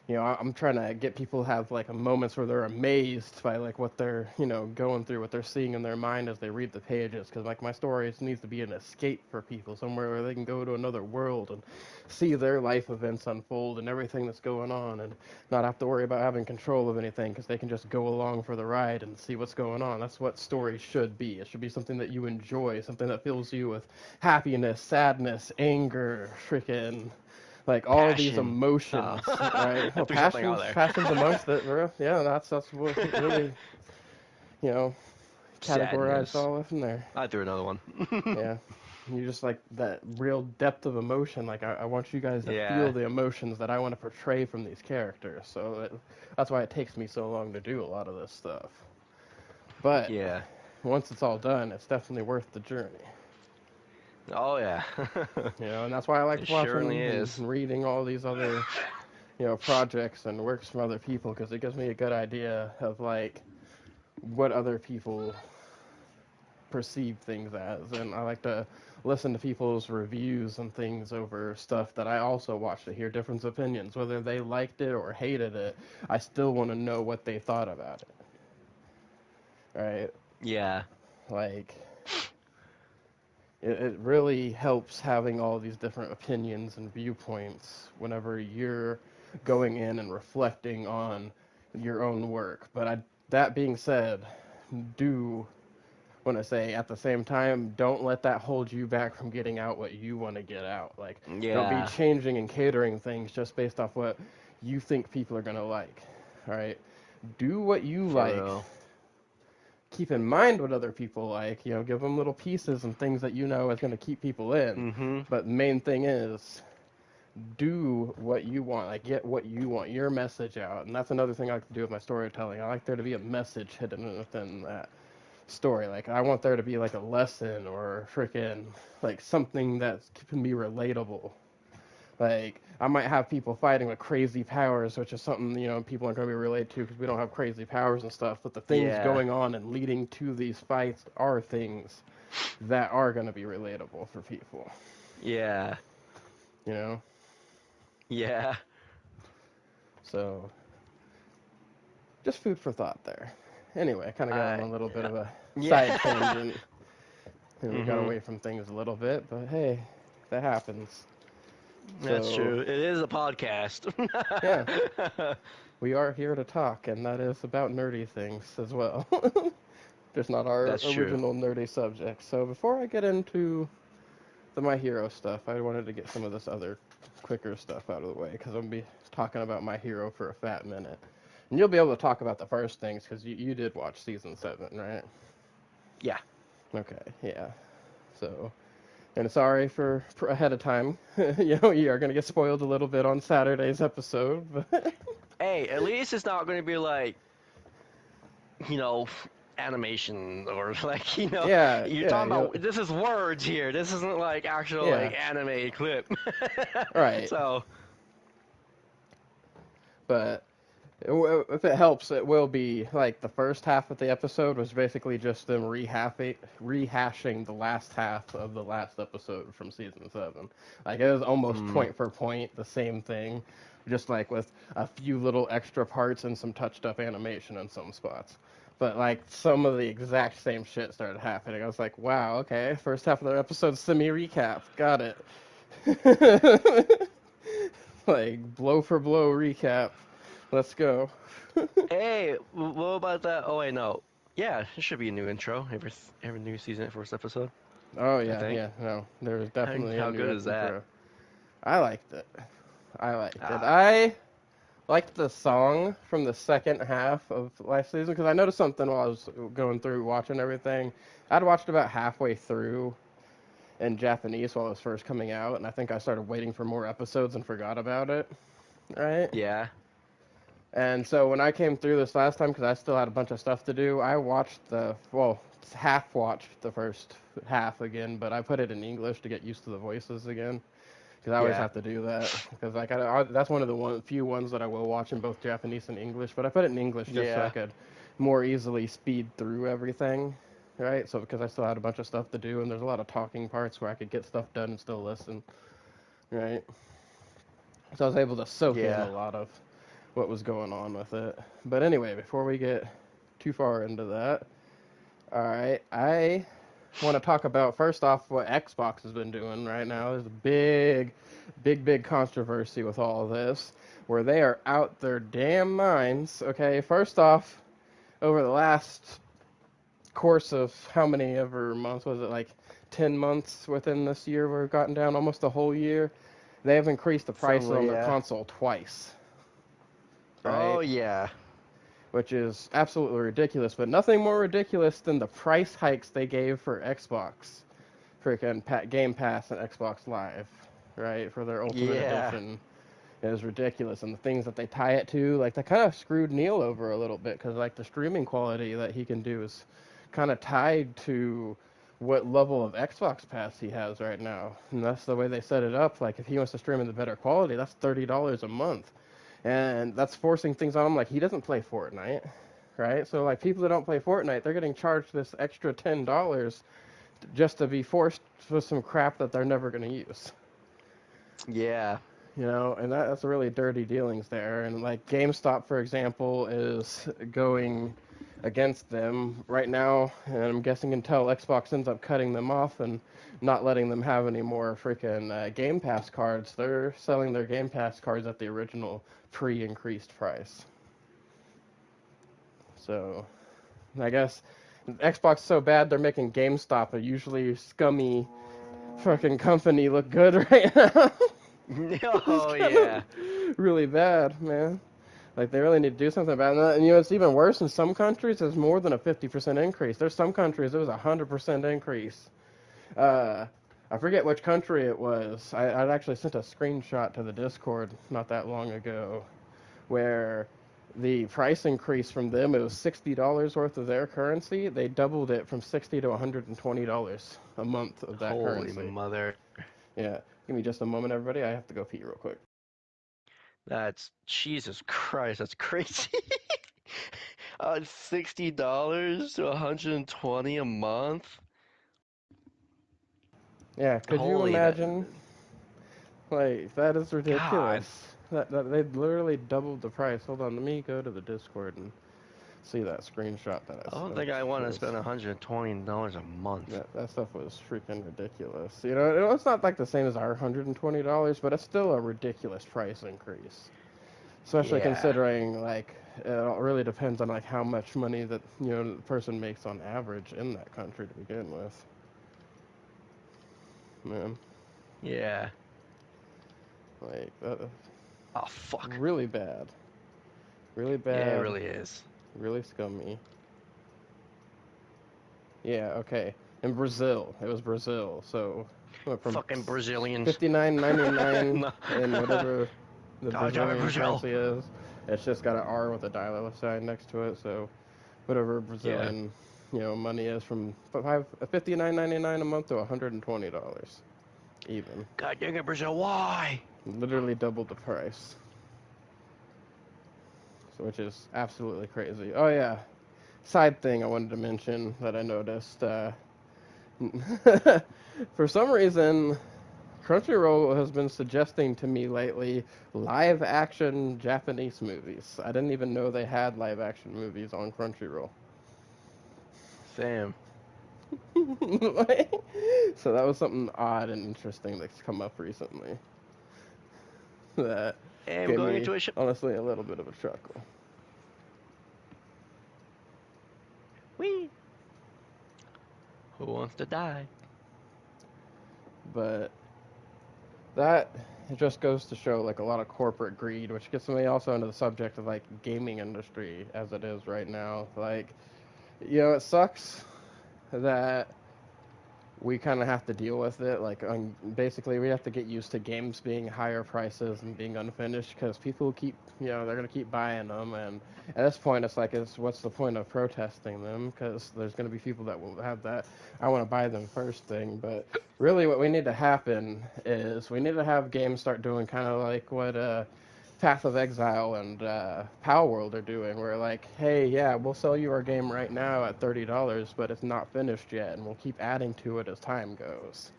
I'm trying to get people to have like a moments where they're amazed by like what they're, going through, what they're seeing in their mind as they read the pages. Because like my stories needs to be an escape for people, somewhere where they can go to another world and see their life events unfold and everything that's going on, and not have to worry about having control of anything because they can just go along for the ride and see what's going on. That's what stories should be. It should be something that you enjoy, something that fills you with happiness, sadness, anger, freaking like all these Passion. emotions, Oh. right? I Well, threw something out passion's there. amongst it, bro. Yeah, that's what really, you know, categorized Sadness. all up in there. I threw another one. Yeah, you just like that real depth of emotion. Like I want you guys to feel Yeah. the emotions that I want to portray from these characters. So that's why it takes me so long to do a lot of this stuff. But Yeah. once it's all done, it's definitely worth the journey. Oh yeah. And that's why I like It certainly watching is. and reading all these other projects and works from other people because it gives me a good idea of like what other people perceive things as, and I like to listen to people's reviews and things over stuff that I also watch to hear different opinions, whether they liked it or hated it. I still want to know what they thought about it, right? Yeah. Like it really helps having all these different opinions and viewpoints whenever you're going in and reflecting on your own work. But that being said, do want to say at the same time, don't let that hold you back from getting out what you want to get out. Like, don't be Yeah. changing and catering things just based off what you think people are going to like. All right? Do what you For like. real. Keep in mind what other people like. Give them little pieces and things that you know is going to keep people in. Mm-hmm. But the main thing is, do what you want. Like, get what you want. Your message out. And that's another thing I like to do with my storytelling. I like there to be a message hidden within that story. Like I want there to be like a lesson or freaking like something that can be relatable. Like I might have people fighting with crazy powers, which is something people aren't going to be related to because we don't have crazy powers and stuff. But the things Yeah. going on and leading to these fights are things that are going to be relatable for people. Yeah. You know. Yeah. So just food for thought there. Anyway, I kind of got on a little bit Yeah. of a side Yeah. tangent. And we got Mm-hmm. away from things a little bit, but hey, that happens. That's So, true. It is a podcast. yeah, we are here to talk, and that is about nerdy things as well. Just not our That's true. original nerdy subject. So, before I get into the My Hero stuff, I wanted to get some of this other quicker stuff out of the way because I'm going to be talking about My Hero for a fat minute. And you'll be able to talk about the first things because you did watch season 7, right? Yeah. Okay, yeah. So, and sorry for ahead of time. You are going to get spoiled a little bit on Saturday's episode, but Hey, at least it's not going to be like, you know, animation or like, yeah, you're yeah, talking about this is words here. This isn't like actual yeah, like anime clip. right. So, But if it helps, it will be like the first half of the episode was basically just them rehashing the last half of the last episode from season 7. Like it was almost mm, point for point the same thing, just like with a few little extra parts and some touched up animation in some spots. But like some of the exact same shit started happening. I was like, wow, okay, first half of the episode semi recap, got it. Like blow for blow recap. Let's go. hey, what about that? Oh wait, no. Yeah, it should be a new intro every new season, first episode. Oh I yeah, think. yeah. No, there was definitely a How new good is that? intro. I liked it. I liked it. Ah, I liked the song from the second half of last season because I noticed something while I was going through watching everything. I'd watched about halfway through in Japanese while it was first coming out, and I think I started waiting for more episodes and forgot about it. Right? yeah. And so when I came through this last time, because I still had a bunch of stuff to do, I watched half watched the first half again, but I put it in English to get used to the voices again. Because I always Yeah. have to do that. Because like that's one of the few ones that I will watch in both Japanese and English. But I put it in English just so I Yeah. could more easily speed through everything, right? So because I still had a bunch of stuff to do, and there's a lot of talking parts where I could get stuff done and still listen, right? So I was able to soak in a Yeah. lot of what was going on with it. But anyway, before we get too far into that, all right, I want to talk about first off what Xbox has been doing right now. There's a big controversy with all of this, where they are out their damn minds. Okay, first off, over the last course of how many ever months was it, like 10 months within this year, we've gotten down almost a whole year. They have increased the prices on Somewhere, their yeah. console twice, Oh right? yeah. Which is absolutely ridiculous, but nothing more ridiculous than the price hikes they gave for Xbox, freaking Game Pass and Xbox Live, right, for their Ultimate Yeah. Edition. It is ridiculous, and the things that they tie it to, like, they kind of screwed Neil over a little bit, because, like, the streaming quality that he can do is kind of tied to what level of Xbox Pass he has right now, and that's the way they set it up. Like, if he wants to stream in the better quality, that's $30 a month, and that's forcing things on him. Like, he doesn't play Fortnite, right? So, like, people that don't play Fortnite, they're getting charged this extra $10 just to be forced with some crap that they're never going to use. Yeah. And that's really dirty dealings there. And like GameStop, for example, is going against them right now, and I'm guessing until Xbox ends up cutting them off and not letting them have any more freaking Game Pass cards, they're selling their Game Pass cards at the original pre-increased price. So I guess Xbox is so bad they're making GameStop, a usually scummy fucking company, look good right now. It's Oh kind of yeah. really bad, man. Like, they really need to do something about it. And it's even worse in some countries. There's more than a 50% increase. There's some countries it was a 100% increase. Uh, I forget which country it was. I'd actually sent a screenshot to the Discord not that long ago, where the price increase from them, it was $60 worth of their currency. They doubled it from $60 to $120 a month of that Holy currency. mother. Yeah. Give me just a moment, everybody. I have to go pee real quick. That's Jesus Christ. That's crazy. $60 to 120 a month. Yeah, could you Holy that. imagine? Like, that is God. ridiculous. That they literally doubled the price. Hold on, let me go to the Discord and see that screenshot that I I don't sent. think I want to 'Cause spend $120 a month. that stuff was freaking ridiculous. It's not like the same as our $120, but it's still a ridiculous price increase. Especially Yeah. considering, like, it really depends on, like, how much money that, the person makes on average in that country to begin with. Man, Yeah. like, that, Oh fuck. really bad. Really Yeah, it bad. really is. Really scummy. Yeah, okay. In Brazil, it was Brazil. So went from Fucking Brazilians. 59.99 No. in whatever the God damn it, Brazilian Brazil. currency is. It's just got an R with a dollar sign next to it. So whatever Yeah. Brazilian, money is, from 59.99 a month to $120 even. God dang it, Brazil. Why? Literally doubled the price. So, which is absolutely crazy. Oh yeah, side thing I wanted to mention that I noticed. For some reason, Crunchyroll has been suggesting to me lately live action Japanese movies. I didn't even know they had live action movies on Crunchyroll. Damn. So that was something odd and interesting that's come up recently. That Hey, I'm gave going me, into a ship. honestly, a little bit of a chuckle. Wee. Who wants to die? But that it just goes to show, like, a lot of corporate greed, which gets me also into the subject of, like, gaming industry as it is right now. Like, it sucks that we kind of have to deal with it. Like, basically, we have to get used to games being higher prices and being unfinished because people keep, they're gonna keep buying them. And at this point, it's like, what's the point of protesting them? Because there's gonna be people that will have that I want to buy them first thing. But really, what we need to happen is we need to have games start doing kind of like what Path of Exile and Pal World are doing, where like, hey, yeah, we'll sell you our game right now at $30, but it's not finished yet, and we'll keep adding to it as time goes,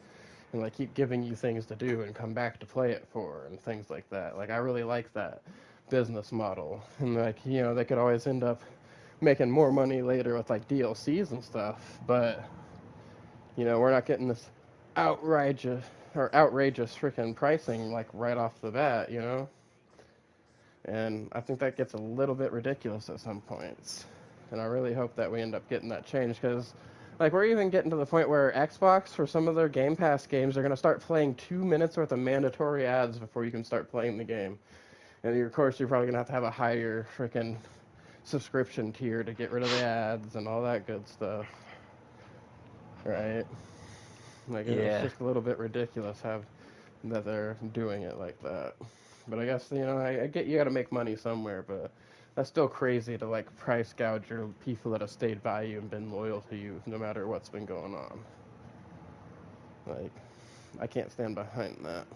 and like keep giving you things to do and come back to play it for, and things like that. Like I really like that business model, and like they could always end up making more money later with like DLCs and stuff, but we're not getting this outrageous freaking pricing like right off the bat. And I think that gets a little bit ridiculous at some points. And I really hope that we end up getting that changed because, like, we're even getting to the point where Xbox, for some of their Game Pass games, are going to start playing 2 minutes worth of mandatory ads before you can start playing the game. And of course, you're probably going to have a higher freaking subscription tier to get rid of the ads and all that good stuff. Right? Like, it's Yeah. just a little bit ridiculous that they're doing it like that. But I guess, I get you got to make money somewhere, but that's still crazy to, like, price gouge your people that have stayed by you and been loyal to you no matter what's been going on. Like, I can't stand behind that.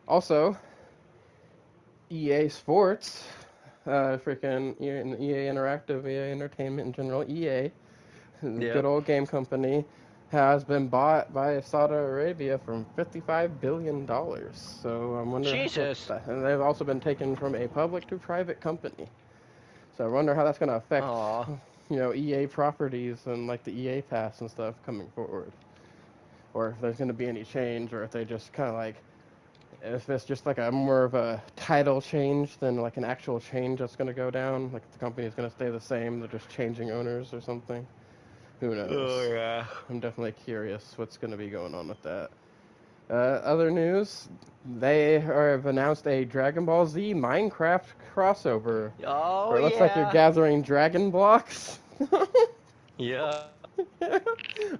Also, EA Sports, freaking EA Interactive, EA Entertainment in general, EA, the good Yep. old game company, has been bought by Saudi Arabia for $55 billion. So I'm wondering Jesus. and they've also been taken from a public to private company. So I wonder how that's going to affect, Aw. EA properties and like the EA Pass and stuff coming forward, or if there's going to be any change, or if they just kind of like, if it's just like a more of a title change than like an actual change that's going to go down. Like the company is going to stay the same, they're just changing owners or something. Who Oh knows? yeah. I'm definitely curious what's going to be going on with that. Other news, they have announced a Dragon Ball Z Minecraft crossover, Oh where it looks like you're yeah. gathering dragon blocks. Yeah.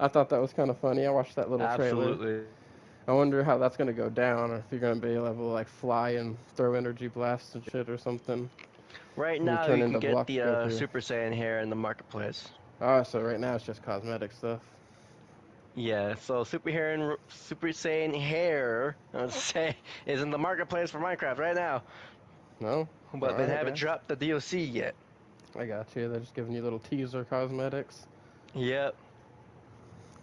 I thought that was kind of funny. I watched that little trailer. Absolutely. I wonder how that's going to go down, or if you're going to be able to like fly and throw energy blasts and shit or something, Right and you now turn you can into get blocks to go the through. Super Saiyan hair in the marketplace. Oh, so right now it's just cosmetic stuff. Yeah, so Super Saiyan hair, let's say, is in the marketplace for Minecraft right now, No? but they Alright, haven't yeah. dropped the DLC yet. I got you. They're just giving you little teaser cosmetics. Yep.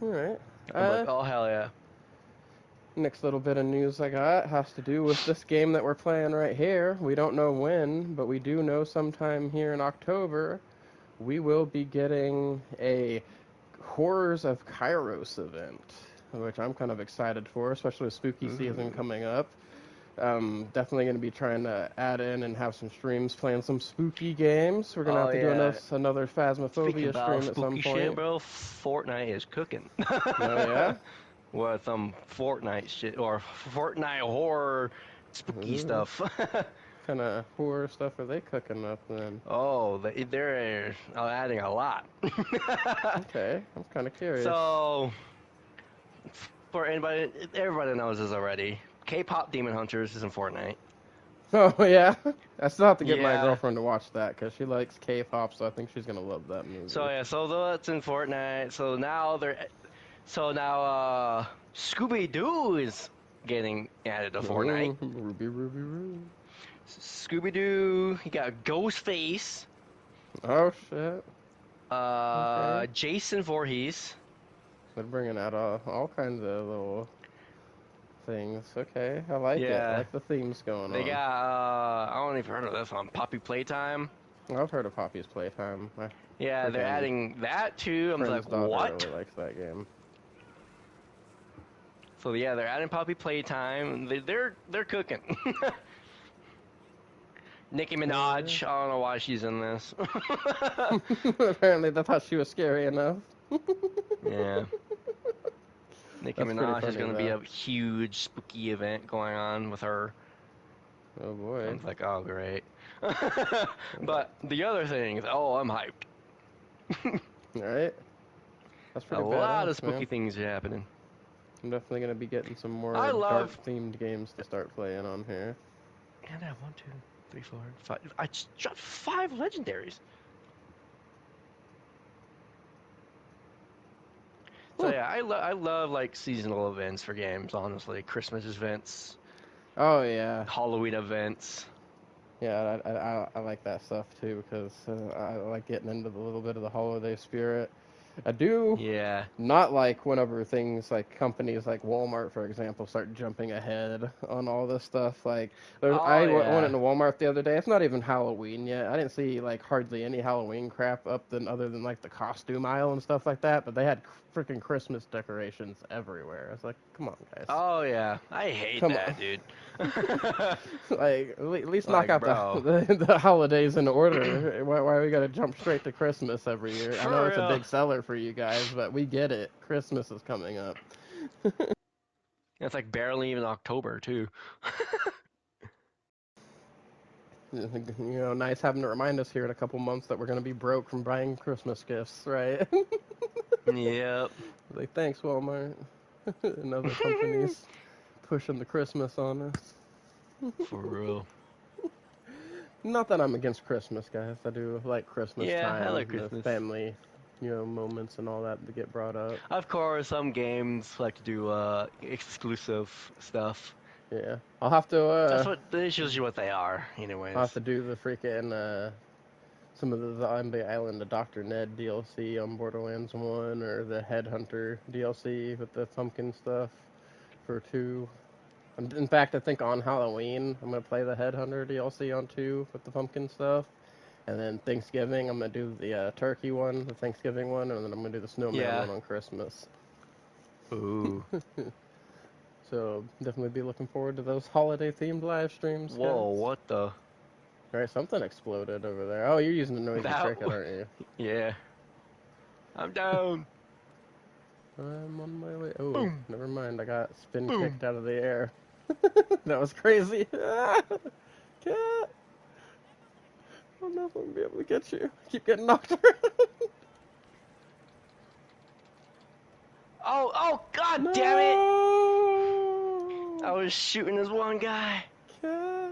Alright. I'm like, oh hell yeah. Next little bit of news I got has to do with this game that we're playing right here. We don't know when, but we do know sometime here in October we will be getting a Horrors of Kairos event, which I'm kind of excited for, especially with spooky season Ooh. coming up. Definitely going to be trying to add in and have some streams playing some spooky games. We're going to Oh have to do yeah. another Speaking Phasmophobia about stream at some spooky shit, point. bro, Fortnite is cooking. Oh, yeah? With some Fortnite shit or Fortnite horror spooky Ooh. stuff. Kind of horror stuff are they cooking up then? Oh, they're adding a lot. Okay, I'm kind of curious. So, for everybody knows this already. K-pop Demon Hunters is in Fortnite. Oh, yeah? I still have to get my Yeah. girlfriend to watch that because she likes K-pop, so I think she's going to love that movie. So yeah, so that's in Fortnite. So now Scooby Doo is getting added to Fortnite. Ruby, Ruby, Ruby. Scooby Doo. You got Ghostface. Oh, shit. Okay. Jason Voorhees. They're bringing out all kinds of little things. Okay, I like it. I Yeah. like the themes going They on. got I don't know if you've heard of this one, Poppy Playtime. I've heard of Poppy's Playtime. My Yeah, they're freaking adding that too. I'm friend's like, daughter what? really likes that game. So yeah, they're adding Poppy Playtime. They're cooking. Nicki Minaj. I don't know why she's in this. Apparently, they thought she was scary enough. Yeah. Nicki That's pretty Minaj is funny, gonna be though. a huge spooky event going on with her. Oh boy. I'm like, oh great. But the other thing is, oh, I'm hyped. All right. That's A pretty lot of badass, spooky man. things are happening. I'm definitely gonna be getting some I more love. dark-themed games to start playing on here. And I have 1, 2, 3, 4, 5. I just dropped 5 legendaries. So Huh. yeah, I love like seasonal events for games. Honestly, Christmas events, Oh yeah, Halloween events. yeah. I like that stuff too because I like getting into the little bit of the holiday spirit. I do Yeah. not like whenever things like companies like Walmart, for example, start jumping ahead on all this stuff. Like, Oh I went yeah. into Walmart the other day. It's not even Halloween yet. I didn't see like hardly any Halloween crap up than other than like the costume aisle and stuff like that. But they had freaking Christmas decorations everywhere. I was like, come on, guys, Oh yeah. I hate come on. that, dude. Like, at least knock Like, out bro. the holidays in order. Why we gotta jump straight to Christmas every year? I know For it's a real. big seller for you guys, but we get it. Christmas is coming up. It's like barely even October too. Nice having to remind us here in a couple months that we're gonna be broke from buying Christmas gifts, right? Yep. Like, thanks, Walmart and other companies pushing the Christmas on us. For real. Not that I'm against Christmas, guys. I do like Christmas Yeah, I time, like the Christmas. family, moments and all that to get brought up. Of course, some games like to do exclusive stuff. Yeah, That's usually what they are, I'll have anyways. to do the freaking some of the Zombie Island of Dr. Ned DLC on Borderlands 1 or the Headhunter DLC with the pumpkin stuff for 2. In fact, I think on Halloween I'm gonna play the Headhunter DLC on 2 with the pumpkin stuff, and then Thanksgiving I'm gonna do the turkey one, the Thanksgiving one, and then I'm gonna do the snowman Yeah. one on Christmas. Ooh. So definitely be looking forward to those holiday themed live streams, Whoa, guys. what the? All right, something exploded over there. Oh, you're using the noisy That. cricket, aren't you? Yeah. I'm down. I'm on my way. Oh, Boom. never mind. I got spin Boom. kicked out of the air. That was crazy. Cat. I don't know if I'm gonna be able to get you. Keep getting knocked around. Oh, god damn it! I No. was shooting this one guy. Cat.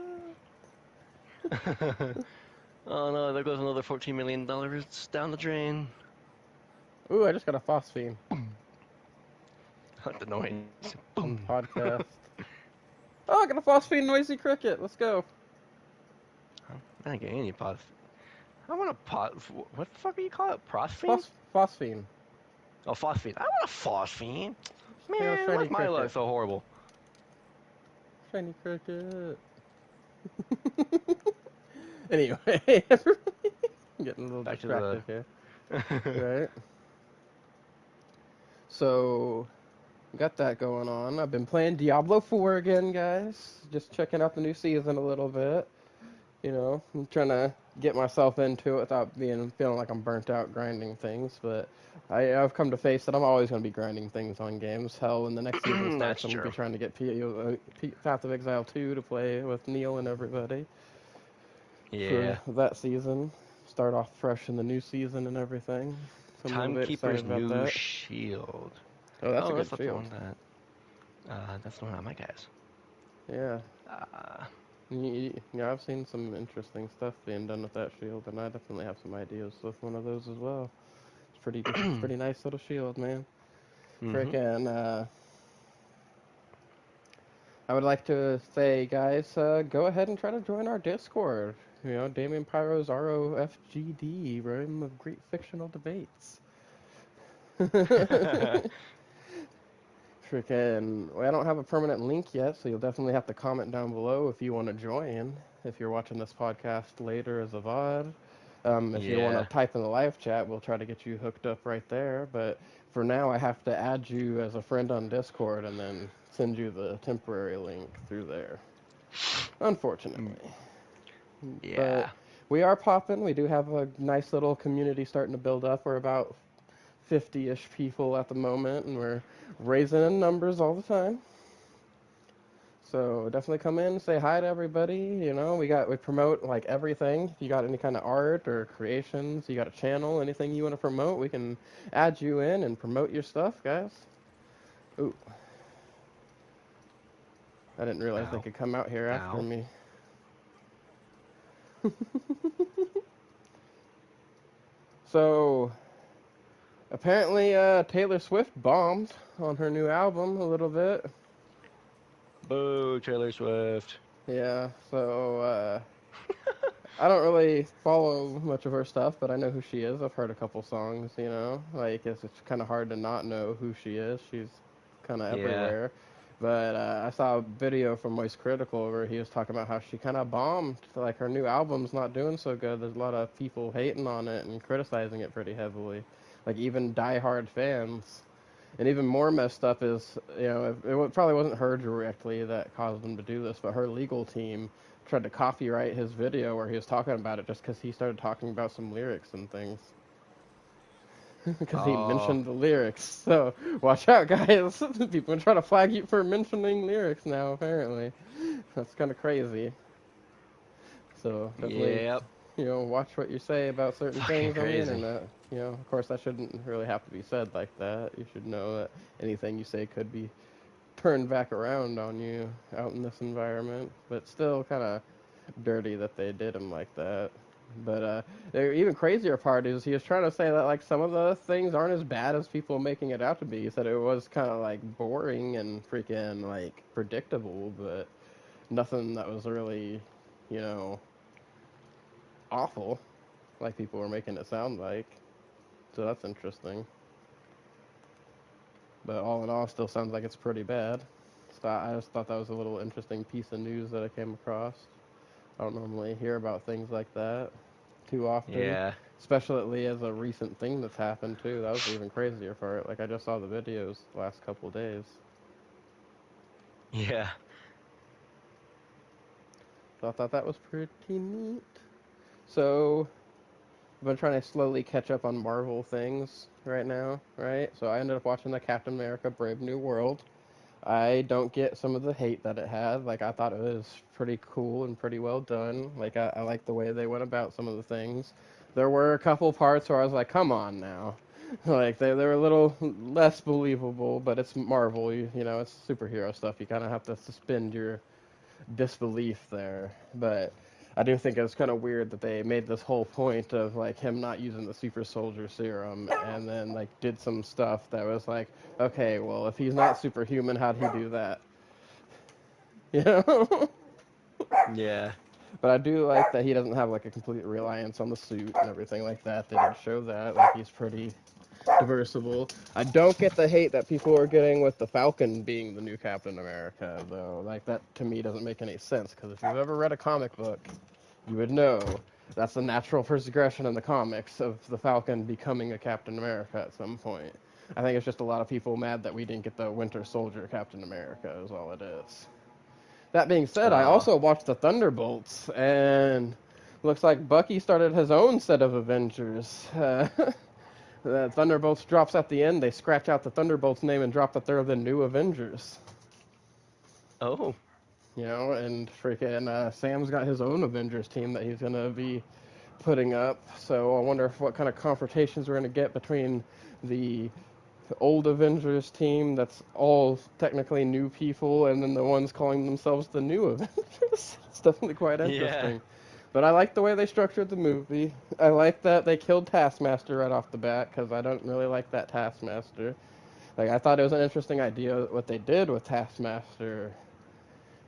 Oh no, there goes another $14 million down the drain. Ooh, I just got a phosphine The noise. on Boom. podcast. Oh, I got a phosphine noisy cricket. Let's go. I didn't get any pot. I want a pot. What the fuck do you call it? Prosphene? Phosphine. Oh, phosphine. I want a phosphine. I got a Man, shiny why's my luck cricket. so horrible? Shiny cricket. Anyway, I'm getting a little Back to the. distracted here. Right. So, got that going on. I've been playing Diablo 4 again, guys. Just checking out the new season a little bit. I'm trying to get myself into it without feeling like I'm burnt out grinding things. But I've come to face that I'm always going to be grinding things on games. Hell, when the next season starts, That's I'm going to be true. trying to get Path of Exile 2 to play with Neil and everybody for Yeah. that season. Start off fresh in the new season and everything. So I'm a little bit excited Timekeeper's about new that. shield. Oh, that's a Oh, good that's not the shield. one that. That's the one that Mike has. Yeah. Uh, Yeah, I've seen some interesting stuff being done with that shield, and I definitely have some ideas with one of those as well. It's pretty nice little shield, man. mm-hmm. Frickin', I would like to say, guys, go ahead and try to join our Discord. Damionpyro's ROFGD, Room of Great Fictional Debates. Freaking, well, I don't have a permanent link yet, so you'll definitely have to comment down below if you want to join. If you're watching this podcast later as a VOD, if you want to Yeah. type in the live chat, we'll try to get you hooked up right there. But for now, I have to add you as a friend on Discord and then send you the temporary link through there. Mm, Unfortunately, but yeah. we are popping. We do have a nice little community starting to build up. We're about 50-ish people at the moment, and we're raising in numbers all the time. So definitely come in, say hi to everybody. You know, we promote like everything. If you got any kind of art or creations, you got a channel, anything you want to promote, we can add you in and promote your stuff, guys. Ooh, I didn't realize they Ow. could come out here after Ow. me. So apparently, Taylor Swift bombed on her new album a little bit. Boo, Taylor Swift. Yeah, so I don't really follow much of her stuff, but I know who she is. I've heard a couple songs, you know. Like it's kind of hard to not know who she is. She's kind of Yeah. everywhere. But I saw a video from Moist Critical where he was talking about how she kind of bombed. Like her new album's not doing so good. There's a lot of people hating on it and criticizing it pretty heavily. Like even diehard fans. And even more messed up is, you know, probably wasn't her directly that caused them to do this, but her legal team tried to copyright his video where he was talking about it just because he started talking about some lyrics and things. Because he Oh, mentioned the lyrics. So watch out, guys. People are trying to flag you for mentioning lyrics now, apparently. That's kind of crazy. So definitely, yep. you know, watch what you say about certain Fucking things on the crazy. internet. You know, of course, that shouldn't really have to be said like that. You should know that anything you say could be turned back around on you out in this environment. But still, kind of dirty that they did him like that. But the even crazier part is he was trying to say that like some of the things aren't as bad as people are making it out to be. He said it was kind of like boring and freaking like predictable, but nothing that was really, you know, awful like people were making it sound like. So that's interesting. But all in all, still sounds like it's pretty bad. So I just thought that was a little interesting piece of news that I came across. I don't normally hear about things like that too often, Yeah. especially as a recent thing that's happened too. That was the even crazier part. Like I just saw the videos the last couple days, Yeah. so I thought that was pretty neat. So I've been trying to slowly catch up on Marvel things right now, right? So I ended up watching the Captain America: Brave New World. I don't get some of the hate that it had. Like I thought it was pretty cool and pretty well done. Like I like the way they went about some of the things. There were a couple parts where I was like, "Come on now," like they were a little less believable. But it's Marvel, you know, it's superhero stuff. You kind of have to suspend your disbelief there. But I do think it's kind of weird that they made this whole point of like him not using the super soldier serum and then like did some stuff that was like, okay, well, if he's not superhuman, how'd he do that? You know? Yeah. But I do like that he doesn't have like a complete reliance on the suit and everything like that. They did show that. Like he's pretty diversible. I don't get the hate that people are getting with the Falcon being the new Captain America, though. Like that to me doesn't make any sense because if you've ever read a comic book, you would know that's a natural progression in the comics of the Falcon becoming a Captain America at some point. I think it's just a lot of people mad that we didn't get the Winter Soldier Captain America, is all it is. That being said, I Oh. also watched the Thunderbolts, and looks like Bucky started his own set of Avengers. The Thunderbolts drops at the end. They scratch out the Thunderbolts name and drop that they're the new Avengers. Oh. You know, and freaking Sam's got his own Avengers team that he's gonna be putting up. So I wonder what kind of confrontations we're gonna get between the old Avengers team that's all technically new people, and then the ones calling themselves the new Avengers. It's definitely quite Yeah. interesting. But I like the way they structured the movie. I like that they killed Taskmaster right off the bat because I don't really like that Taskmaster. Like I thought it was an interesting idea what they did with Taskmaster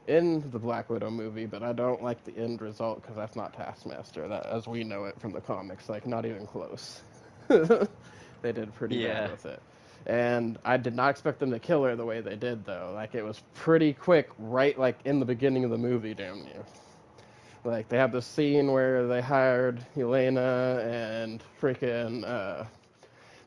in the Black Widow movie, but I don't like the end result because that's not Taskmaster, that as we know it from the comics. Like not even close. They did pretty bad Yeah. with it. And I did not expect them to kill her the way they did, though. Like it was pretty quick, right like in the beginning of the movie, damn near. Like they have this scene where they hired Helena and freaking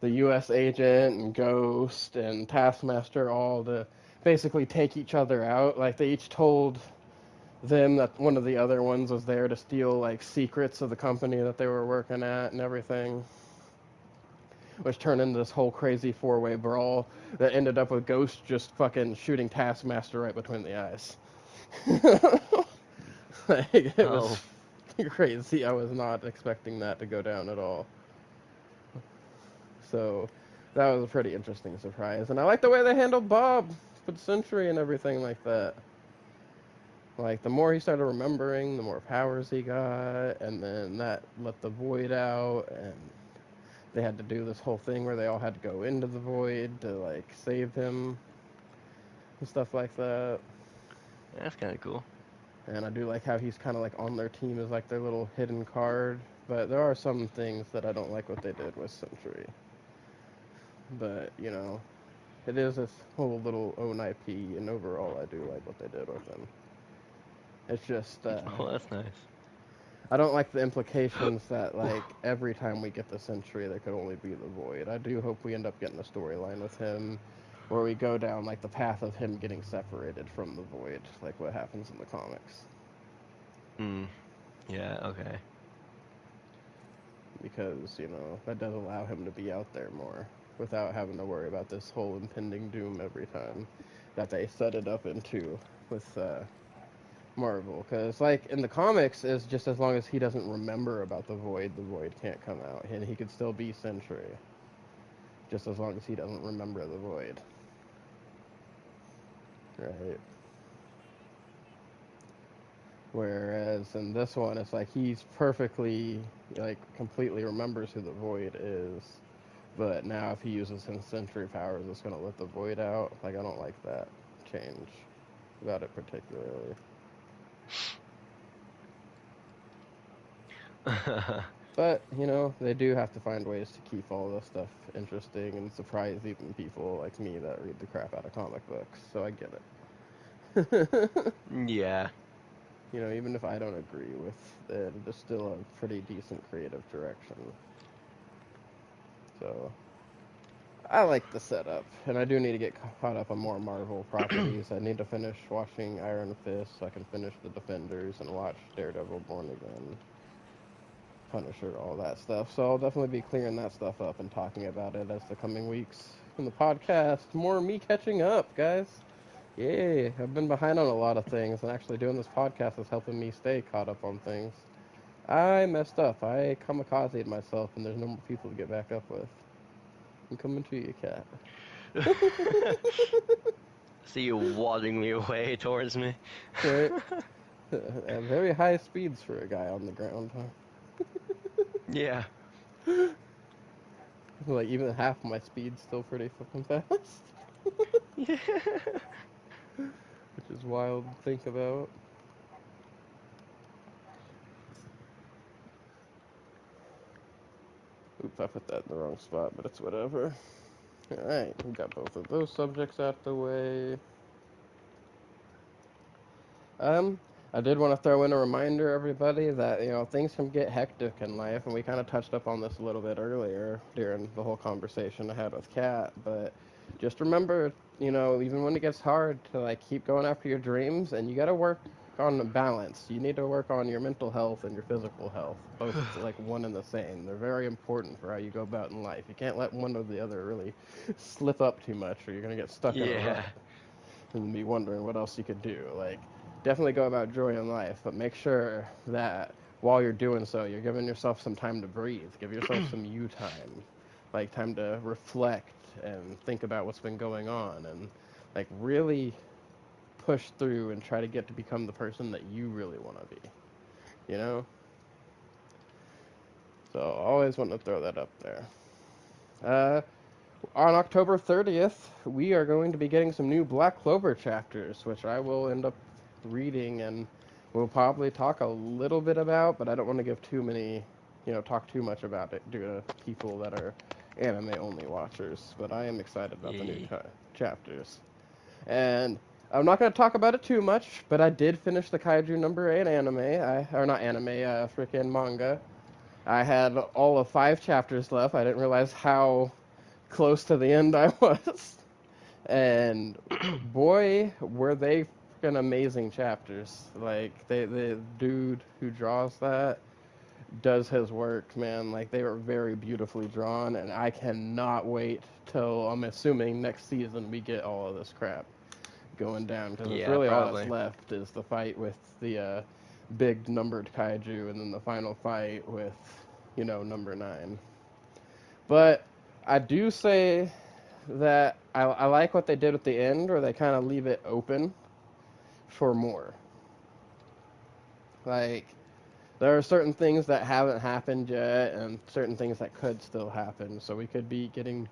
the U.S. agent and Ghost and Taskmaster all to basically take each other out. Like they each told them that one of the other ones was there to steal like secrets of the company that they were working at and everything, which turned into this whole crazy four-way brawl that ended up with Ghost just fucking shooting Taskmaster right between the eyes. Like, it Oh. was crazy. I was not expecting that to go down at all. So that was a pretty interesting surprise. And I like the way they handled Bob with Century and everything like that. Like, the more he started remembering, the more powers he got, and then that let the void out, and they had to do this whole thing where they all had to go into the void to, like, save him and stuff like that. That's kind of cool. And I do like how he's kind of like on their team as like their little hidden card. But there are some things that I don't like what they did with Century. But, you know, it is this whole little own IP, and overall I do like what they did with him. It's just, Oh, that's nice. I don't like the implications that, like, every time we get the Century, there could only be the Void. I do hope we end up getting a storyline with him where we go down, like, the path of him getting separated from the Void, like what happens in the comics. Hmm. Yeah, okay. Because, you know, that does allow him to be out there more without having to worry about this whole impending doom every time that they set it up into with Marvel. Because, like, in the comics, is just as long as he doesn't remember about the Void can't come out. And he could still be Sentry, just as long as he doesn't remember the Void. Right? Whereas in this one, it's like he's perfectly, like, completely remembers who the Void is. But now if he uses his Sentry powers, it's going to let the Void out. Like, I don't like that change about it particularly. But, you know, they do have to find ways to keep all this stuff interesting and surprise even people like me that read the crap out of comic books. So I get it. Yeah. You know, even if I don't agree with it, it's still a pretty decent creative direction. So I like the setup, and I do need to get caught up on more Marvel properties. I need to finish watching Iron Fist so I can finish The Defenders and watch Daredevil Born Again, Punisher, all that stuff. So I'll definitely be clearing that stuff up and talking about it as the coming weeks in the podcast. More me catching up, guys. Yay, I've been behind on a lot of things, and actually doing this podcast is helping me stay caught up on things. I messed up. I kamikazed myself, and there's no more people to get back up with. I'm coming to you, cat. See you wadding me away towards me. Right? At very high speeds for a guy on the ground, Yeah. huh? Like, even half my speed's still pretty fucking fast. Yeah. Which is wild to think about. Oops, I put that in the wrong spot, but it's whatever. Alright, we got both of those subjects out the way. Um, I did want to throw in a reminder, everybody, that, you know, things can get hectic in life, and we kind of touched up on this a little bit earlier during the whole conversation I had with Kat, but just remember, you know, even when it gets hard, to, like, keep going after your dreams, and you got to work on the balance. You need to work on your mental health and your physical health, both like one and the same. They're very important for how you go about in life. You can't let one or the other really slip up too much, or you're going to get stuck in a Yeah. rut and be wondering what else you could do. Like, definitely go about joy in life, but make sure that while you're doing so, you're giving yourself some time to breathe. Give yourself some you time, like time to reflect and think about what's been going on, and like really push through and try to get to become the person that you really want to be. You know. So always want to throw that up there. Uh, on October 30th, we are going to be getting some new Black Clover chapters, which I will end up reading and we'll probably talk a little bit about, but I don't want to give too many, you know, talk too much about it due to people that are anime only watchers. But I am excited about the new Yeah. chapters. And I'm not going to talk about it too much, but I did finish the Kaiju number 8 anime, or not anime, freaking manga. I had all of 5 chapters left. I didn't realize how close to the end I was. And boy, were they freaking amazing chapters. Like, the dude who draws that does his work, man. Like, they were very beautifully drawn, and I cannot wait till, I'm assuming, next season we get all of this crap. going down, because it's Yeah, really all probably. that's left is the fight with the big numbered kaiju, and then the final fight with, number 9. But I do say that I like what they did at the end, where they kind of leave it open for more. Like, there are certain things that haven't happened yet, and certain things that could still happen. So we could be getting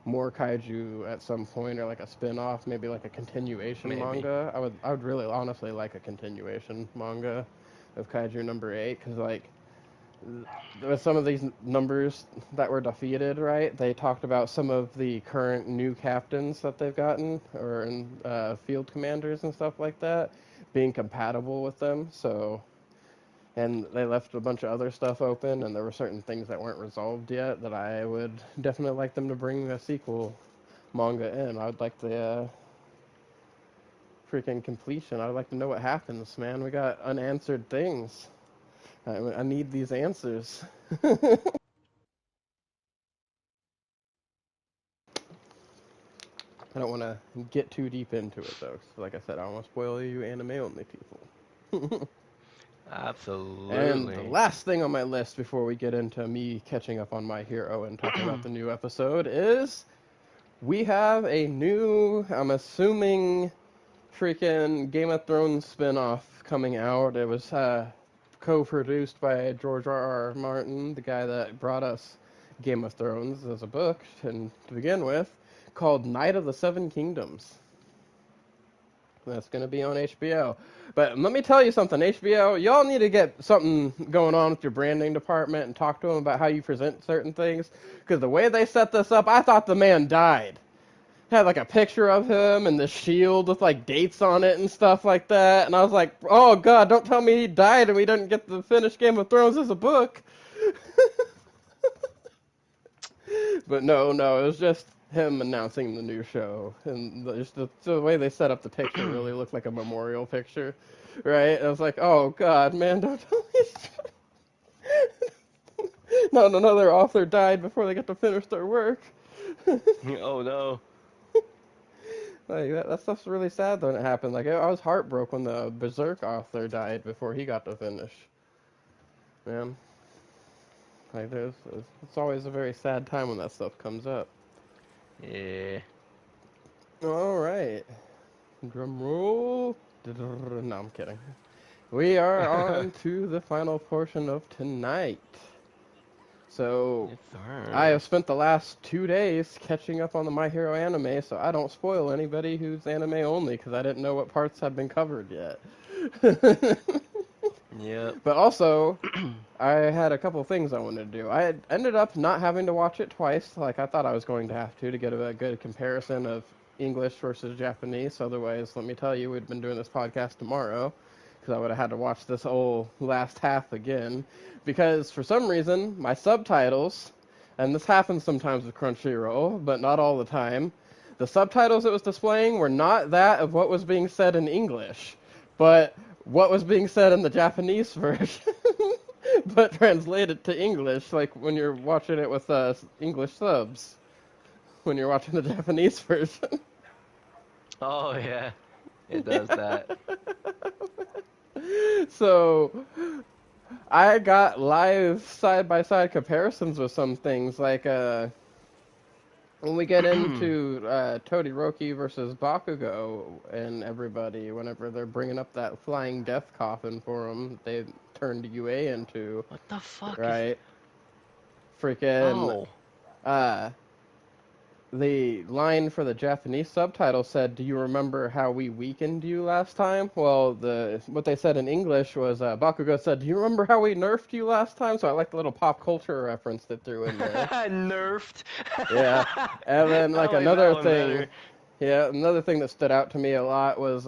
more kaiju at some point, or like a spin-off, maybe like a continuation Maybe. manga. I would really honestly like a continuation manga of kaiju number 8, because like with some of these numbers that were defeated, right? They talked about some of the current new captains that they've gotten, or field commanders and stuff like that, being compatible with them. So, and they left a bunch of other stuff open, and there were certain things that weren't resolved yet that I would definitely like them to bring a sequel manga in. I would like the freaking completion. I'd like to know what happens, man. We got unanswered things. I need these answers. I don't want to get too deep into it, though. 'Cause like I said, I don't want to spoil you anime-only people. And the Absolutely. last thing on my list before we get into me catching up on My Hero and talking about the new episode is we have a new, I'm assuming, freaking Game of Thrones spin-off coming out. It was co-produced by George R. R. Martin, the guy that brought us Game of Thrones as a book, and to begin with, called Night of the Seven Kingdoms. That's going to be on HBO. But let me tell you something, HBO, y'all need to get something going on with your branding department and talk to them about how you present certain things. Because the way they set this up, I thought the man died. Had like a picture of him and the shield with like dates on it and stuff like that. And I was like, oh god, don't tell me he died and we didn't get to finish Game of Thrones as a book. But no, it was just him announcing the new show, and just the way they set up the picture really looked like a memorial picture, right? And I was like, oh god, man, don't tell me. Not another author died before they got to finish their work. Oh no. Like that stuff's really sad when it happened. Like I was heartbroken when the Berserk author died before he got to finish. Man, like it's always a very sad time when that stuff comes up. Yeah. All right. Drum roll. No, I'm kidding. We are on to the final portion of tonight. So, Yes, I sir. have spent the last 2 days catching up on the My Hero anime, so I don't spoil anybody who's anime only because I didn't know what parts had been covered yet. Yep. But also, I had a couple things I wanted to do. I had ended up not having to watch it twice, like I thought I was going to have to get a good comparison of English versus Japanese. Otherwise, let me tell you, we'd been doing this podcast tomorrow, because I would have had to watch this whole last half again. Because for some reason, my subtitles, and this happens sometimes with Crunchyroll, but not all the time, the subtitles it was displaying were not that of what was being said in English, but what was being said in the Japanese version, but translated to English, like when you're watching it with English subs, when you're watching the Japanese version. Oh yeah. It does that. So I got live side by side comparisons with some things, like when we get into Todoroki versus Bakugo and everybody, whenever they're bringing up that flying death coffin for them, they turned UA into, What the fuck is? right? Freaking, Oh. uh, the line for the Japanese subtitle said, "Do you remember how we weakened you last time?" Well, what they said in English was, Bakugo said, "Do you remember how we nerfed you last time?" So I like the little pop culture reference they threw in there. Nerfed. Yeah, and then I like like that another one thing, better. yeah, another thing that stood out to me a lot was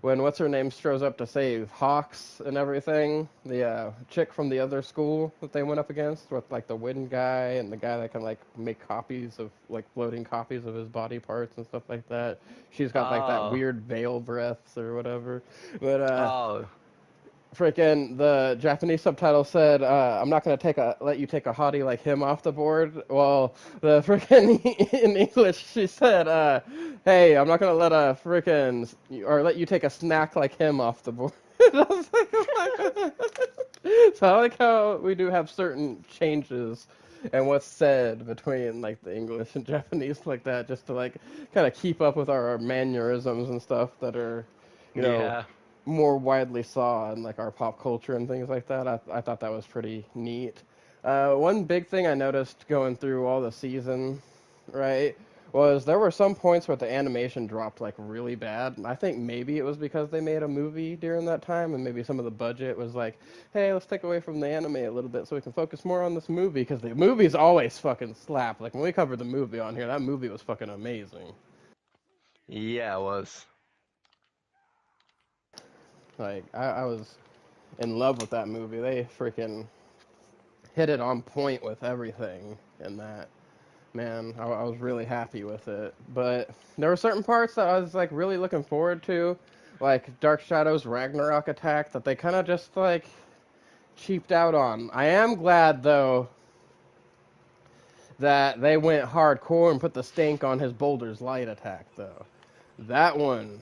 when what's her name shows up to save Hawks and everything. The chick from the other school that they went up against, with like the wind guy and the guy that can like make copies of like floating copies of his body parts and stuff like that. She's got like that Oh. weird veil breath or whatever. But Oh. freaking the Japanese subtitle said, "I'm not gonna let you take a hottie like him off the board." Well, the freaking in English she said, "Hey, I'm not gonna let you take a snack like him off the board." I was like, oh my God. So I like how we do have certain changes and what's said between like the English and Japanese like that, just to like kind of keep up with our mannerisms and stuff that are, you know, Yeah. more widely saw in like our pop culture and things like that. I thought that was pretty neat. One big thing I noticed going through all the season, right, was there were some points where the animation dropped like really bad. I think maybe it was because they made a movie during that time, and maybe some of the budget was like, hey, let's take away from the anime a little bit so we can focus more on this movie, because the movies always fucking slap. Like when we covered the movie on here, that movie was fucking amazing. Yeah, it was. Like I was in love with that movie. They freaking hit it on point with everything in that. Man, I was really happy with it. But there were certain parts that I was like really looking forward to, like Dark Shadow's Ragnarok attack, that they kind of just like cheaped out on. I am glad though that they went hardcore and put the stink on his Boulder's Light attack though. That one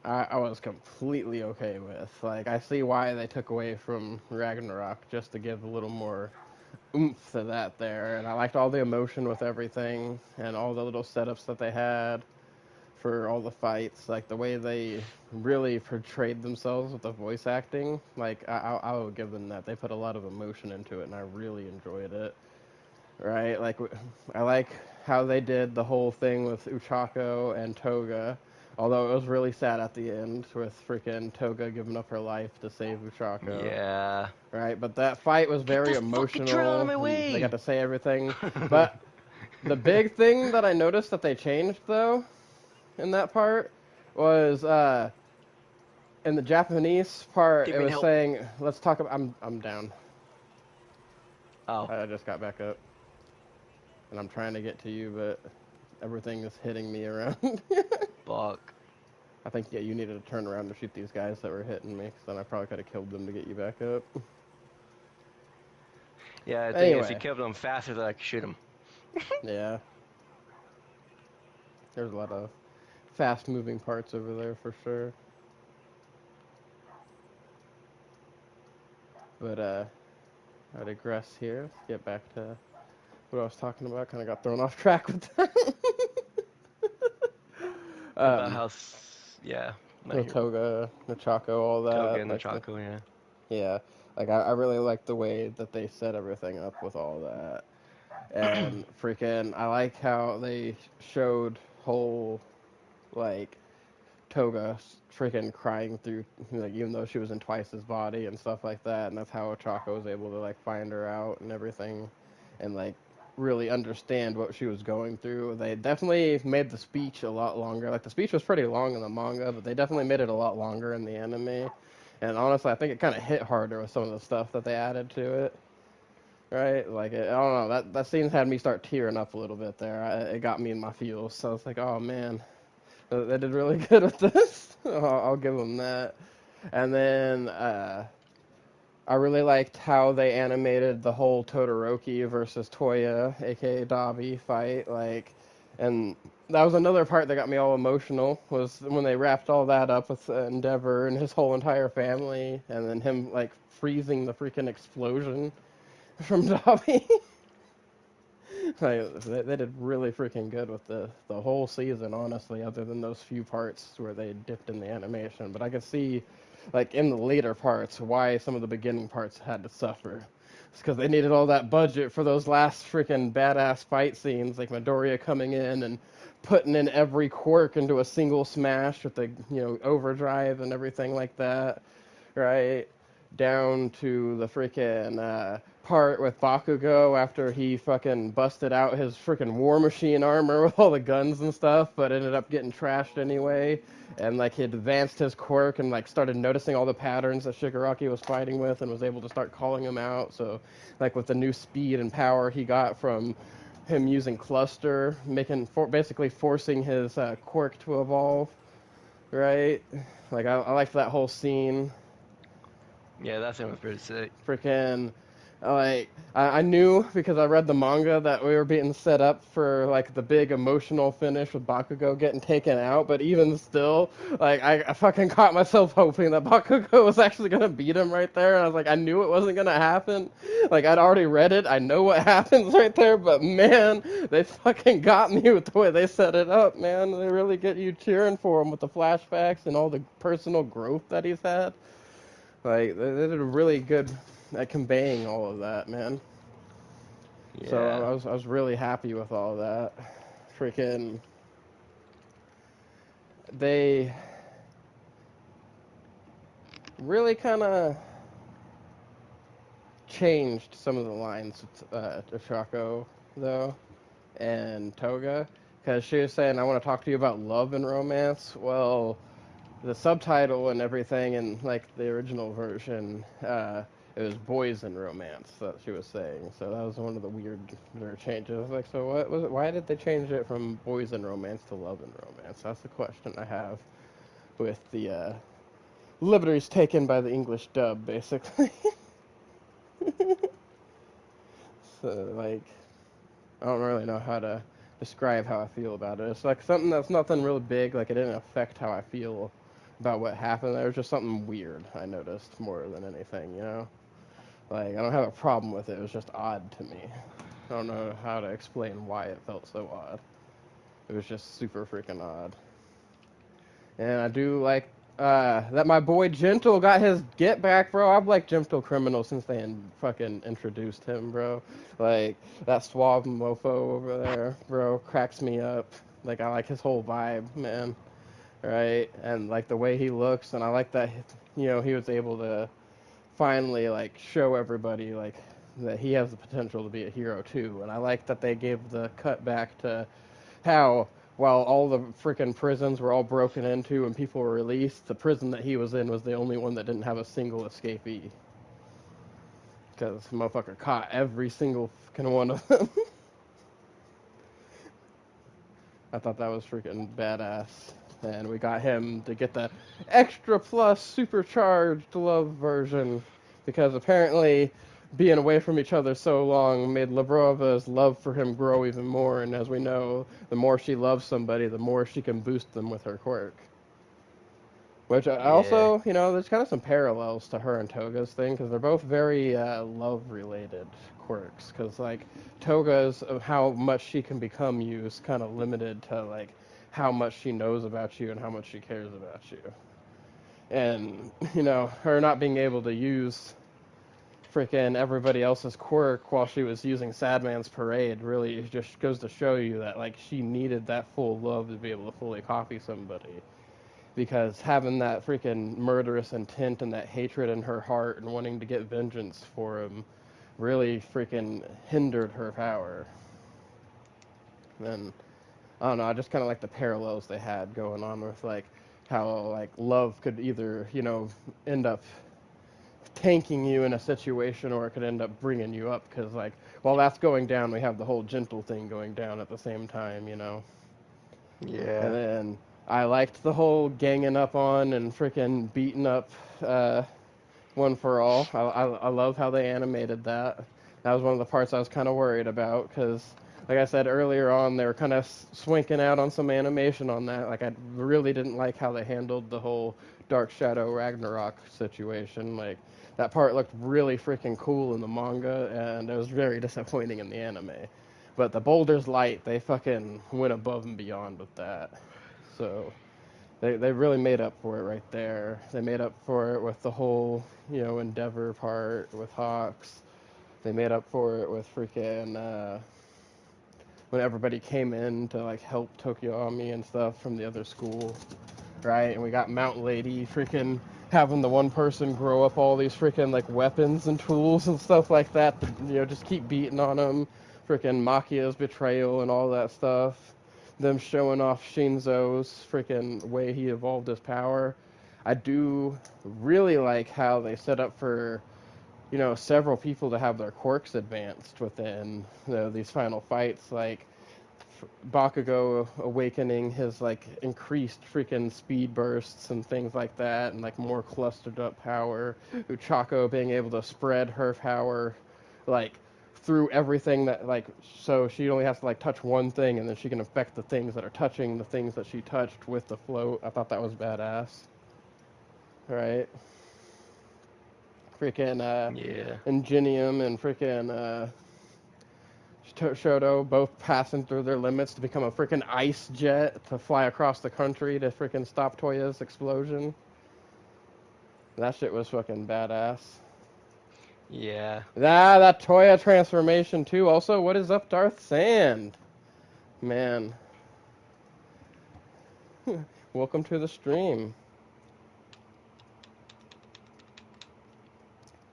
I was completely okay with. Like I see why they took away from Ragnarok just to give a little more oomph to that there, and I liked all the emotion with everything and all the little setups that they had for all the fights, like the way they really portrayed themselves with the voice acting. Like I will give them that. They put a lot of emotion into it, and I really enjoyed it. Right? Like I like how they did the whole thing with Uchako and Toga. Although it was really sad at the end with freaking Toga giving up her life to save Uchako. Yeah. Right? But that fight was Get very this fucking trail out of emotional, my and they got way! to say everything. But the big thing that I noticed that they changed, though, in that part, was in the Japanese part, Give it me was help. saying, let's talk about, I'm down. Oh, I just got back up, and I'm trying to get to you, but everything is hitting me around. fuck. I think, yeah, you needed to turn around to shoot these guys that were hitting me, because then I probably could have killed them to get you back up. Yeah, the thing is, you Anyway, killed them faster than I could shoot them. yeah, there's a lot of fast-moving parts over there for sure. But, I digress here. Let's get back to what I was talking about. Kind of got thrown off track with that. About um, how, yeah, not the here. Toga, the Chaco, all Toga that. and the Chaco, yeah. Yeah, like I really like the way that they set everything up with all that. And freaking, I like how they showed whole, like, Toga freaking crying through, like, even though she was in Twice's body and stuff like that. And that's how Chaco was able to, like, find her out and everything. And, like, really understand what she was going through. They definitely made the speech a lot longer. Like the speech was pretty long in the manga, but they definitely made it a lot longer in the anime. And honestly, I think it kind of hit harder with some of the stuff that they added to it. Right? Like I don't know, that scene had me start tearing up a little bit there. It got me in my feels. So it's like, oh man, they did really good with this. I'll give them that. And then I really liked how they animated the whole Todoroki versus Toya, aka Dabi, fight. Like, and that was another part that got me all emotional. Was when they wrapped all that up with Endeavor and his whole entire family, and then him like freezing the freaking explosion from Dabi. Like, they did really freaking good with the whole season, honestly, other than those few parts where they dipped in the animation. But I could see, like, in the later parts, why some of the beginning parts had to suffer. It's because they needed all that budget for those last freaking badass fight scenes, like Midoriya coming in and putting in every quirk into a single smash with the, overdrive and everything like that, right? Down to the freaking part with Bakugo after he fucking busted out his freaking War Machine armor with all the guns and stuff, but ended up getting trashed anyway. And like he advanced his quirk and like started noticing all the patterns that Shigaraki was fighting with and was able to start calling him out. So like with the new speed and power he got from him using Cluster, basically forcing his quirk to evolve, right? Like I liked that whole scene. Yeah, that thing was pretty sick. Freaking, like, I knew because I read the manga that we were being set up for like the big emotional finish with Bakugo getting taken out, but even still, like, I fucking caught myself hoping that Bakugo was actually gonna beat him right there, and I was like, I knew it wasn't gonna happen. Like, I'd already read it, I know what happens right there, but man, they fucking got me with the way they set it up, man. They really get you cheering for him with the flashbacks and all the personal growth that he's had. Like, they did a really good at conveying all of that, man. So Yeah. I was really happy with all that. Freaking, they really kind of changed some of the lines to Shako, though, and Toga, because she was saying, I want to talk to you about love and romance. Well, the subtitle and everything in like the original version, it was boys and romance that she was saying. So that was one of the weirder changes. Like, so what was it? Why did they change it from boys and romance to love and romance? That's the question I have with the liberties taken by the English dub, basically. So like, I don't really know how to describe how I feel about it. It's like something that's nothing really big. Like, it didn't affect how I feel about what happened. There was just something weird I noticed more than anything, you know? Like, I don't have a problem with it. It was just odd to me. I don't know how to explain why it felt so odd. It was just super freaking odd. And I do like that my boy Gentle got his get back, bro. I've liked Gentle Criminal since they fucking introduced him, bro. Like, that suave mofo over there, bro, cracks me up. Like, I like his whole vibe, man. Right? And, like, the way he looks, and I like that, you know, he was able to finally, like, show everybody, like, that he has the potential to be a hero, too. And I like that they gave the cut back to how, while all the freaking prisons were all broken into and people were released, the prison that he was in was the only one that didn't have a single escapee. Because motherfucker caught every single fucking one of them. I thought that was freaking badass. And we got him to get the extra plus supercharged love version. Because apparently being away from each other so long made Labrova's love for him grow even more. And as we know, the more she loves somebody, the more she can boost them with her quirk. Which I Yeah. also, you know, there's kind of some parallels to her and Toga's thing because they're both very love-related quirks. Because like Toga's of how much she can become you is kind of limited to like how much she knows about you and how much she cares about you. And you know, her not being able to use freaking everybody else's quirk while she was using Sadman's parade really just goes to show you that like she needed that full love to be able to fully copy somebody because having that freaking murderous intent and that hatred in her heart and wanting to get vengeance for him really freaking hindered her power. And I don't know, I just kind of like the parallels they had going on with like how like love could either, you know, end up tanking you in a situation or it could end up bringing you up because like while that's going down we have the whole gentle thing going down at the same time, you know. And Yeah. then I liked the whole ganging up on and freaking beating up One for All. I love how they animated that. That was one of the parts I was kind of worried about because, like I said earlier on, they were kind of swinking out on some animation on that. Like, I really didn't like how they handled the whole Dark Shadow Ragnarok situation. Like, that part looked really freaking cool in the manga, and it was very disappointing in the anime. But the Boulder's Light, they fucking went above and beyond with that. So they really made up for it right there. They made up for it with the whole, you know, Endeavor part with Hawks. They made up for it with freaking when everybody came in to like help Tokyoami and stuff from the other school, right? And we got Mount Lady freaking having the one person grow up all these freaking like weapons and tools and stuff like that. To, you know, just keep beating on them. Freaking Makia's betrayal and all that stuff. Them showing off Shinzo's freaking way he evolved his power. I do really like how they set up for, you know, several people to have their quirks advanced within, you know, these final fights. Like Bakugo awakening his like increased freaking speed bursts and things like that, and like more clustered up power. Uchako being able to spread her power, like through everything that like, so she only has to like touch one thing, and then she can affect the things that are touching the things that she touched with the float. I thought that was badass. Right? Freaking Yeah. Ingenium and freaking Shoto both passing through their limits to become a freaking ice jet to fly across the country to freaking stop Toya's explosion. That shit was fucking badass. Yeah. That Toya transformation too. Also, what is up, Darth Sand? Man. Welcome to the stream.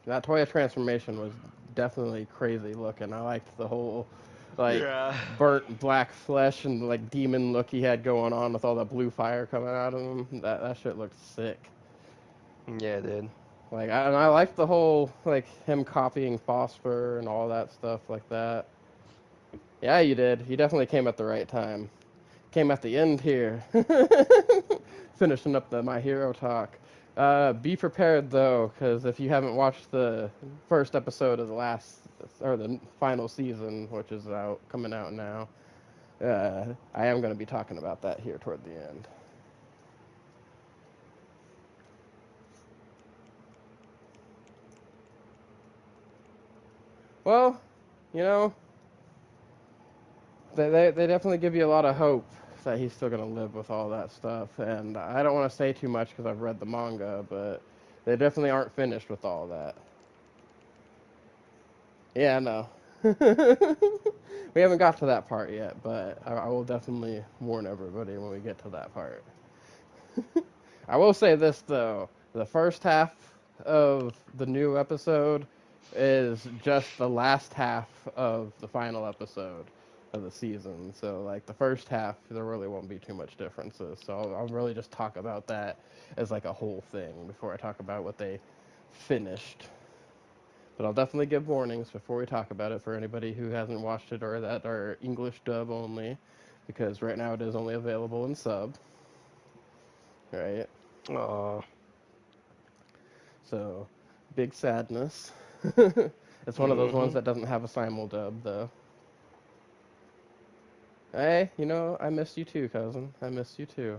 That Toya transformation was definitely crazy looking. I liked the whole, like, Yeah. burnt black flesh and, like, demon look he had going on with all that blue fire coming out of him. That shit looked sick. Yeah, dude. Like, I liked the whole, like, him copying Phosphor and all that stuff like that. Yeah, you did. You definitely came at the right time. Came at the end here. Finishing up the My Hero talk. Be prepared though, because if you haven't watched the first episode of the last or the final season, which is coming out now, I am going to be talking about that here toward the end. Well, you know, they definitely give you a lot of hope that he's still going to live with all that stuff, and I don't want to say too much because I've read the manga, but they definitely aren't finished with all that. Yeah, no. We haven't got to that part yet, but I will definitely warn everybody when we get to that part. I will say this, though. The first half of the new episode is just the last half of the final episode of the season. So, like, the first half, there really won't be too much differences. So I'll really just talk about that as, like, a whole thing before I talk about what they finished. But I'll definitely give warnings before we talk about it for anybody who hasn't watched it or that are English dub only, because right now it is only available in sub. Right? Oh. So, big sadness. It's one of those ones Mhm. that doesn't have a simul dub, though. Hey, you know, I missed you too, cousin. I missed you too.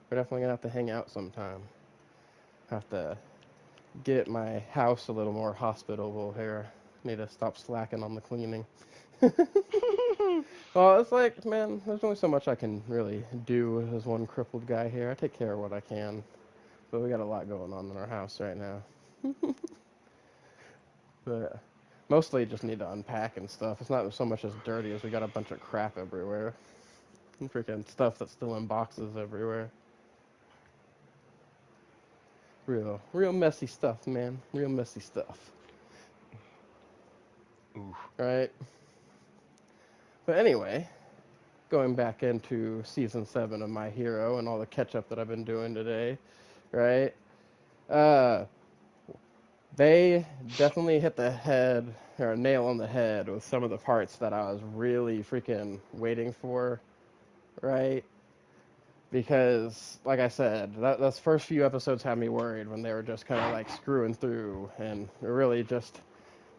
We're definitely gonna have to hang out sometime. Have to get my house a little more hospitable here. Need to stop slacking on the cleaning. Well, it's like, man, there's only so much I can really do as one crippled guy here. I take care of what I can, but we got a lot going on in our house right now. But mostly just need to unpack and stuff. It's not so much as dirty as we got a bunch of crap everywhere. And freaking stuff that's still in boxes everywhere. Real messy stuff, man. Real messy stuff. Ooh. Right? But anyway, going back into season 7 of My Hero and all the catch up that I've been doing today, right? Uh, they definitely hit the head or nail on the head with some of the parts that I was really freaking waiting for, right? Because, like I said, those first few episodes had me worried when they were just kind of like screwing through, and really just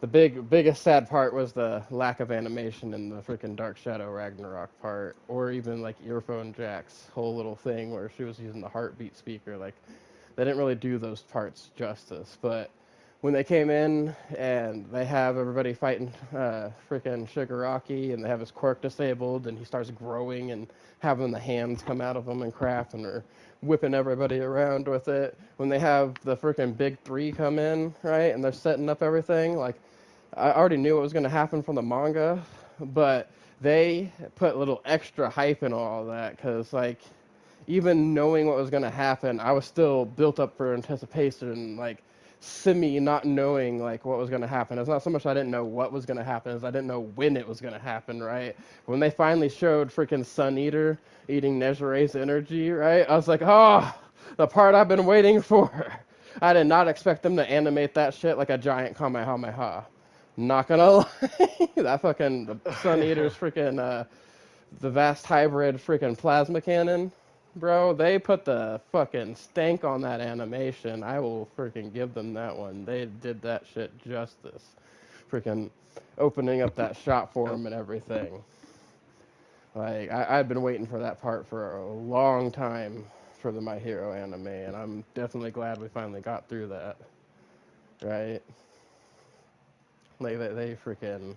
the biggest sad part was the lack of animation in the freaking Dark Shadow Ragnarok part, or even like Earphone Jack's whole little thing where she was using the heartbeat speaker. Like, they didn't really do those parts justice, but when they came in and they have everybody fighting freaking Shigaraki, and they have his quirk disabled, and he starts growing and having the hands come out of him and crap, and they're whipping everybody around with it. When they have the freaking big three come in, right, and they're setting up everything, like, I already knew what was going to happen from the manga, but they put a little extra hype in all that, because, like, even knowing what was going to happen, I was still built up for anticipation, like, semi not knowing like what was going to happen. It's not so much I didn't know what was going to happen as I didn't know when it was going to happen, right? When they finally showed freaking Sun Eater eating Nejire's energy, right? I was like, oh, the part I've been waiting for. I did not expect them to animate that shit like a giant Kamehameha. Not gonna lie. That fucking Sun Eater's freaking the vast hybrid freaking plasma cannon, bro. They put the fucking stank on that animation. I will freaking give them that one. They did that shit justice. Freaking opening up that shot for him and everything. Like I've been waiting for that part for a long time for the My Hero anime, and I'm definitely glad we finally got through that. Right? Like they freaking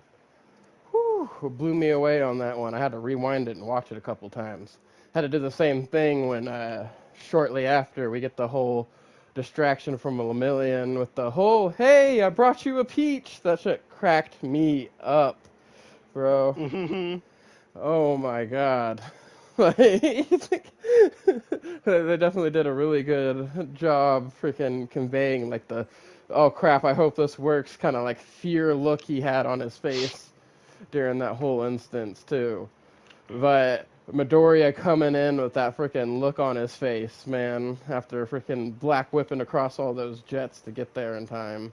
blew me away on that one. I had to rewind it and watch it a couple times. Had to do the same thing when shortly after we get the whole distraction from a Lemillion with the whole "Hey, I brought you a peach." That shit cracked me up, bro. Oh my god. Like, they definitely did a really good job freaking conveying like the oh crap, I hope this works kind of like fear look he had on his face during that whole instance too. But Midoriya coming in with that freaking look on his face, man, after freaking black whipping across all those jets to get there in time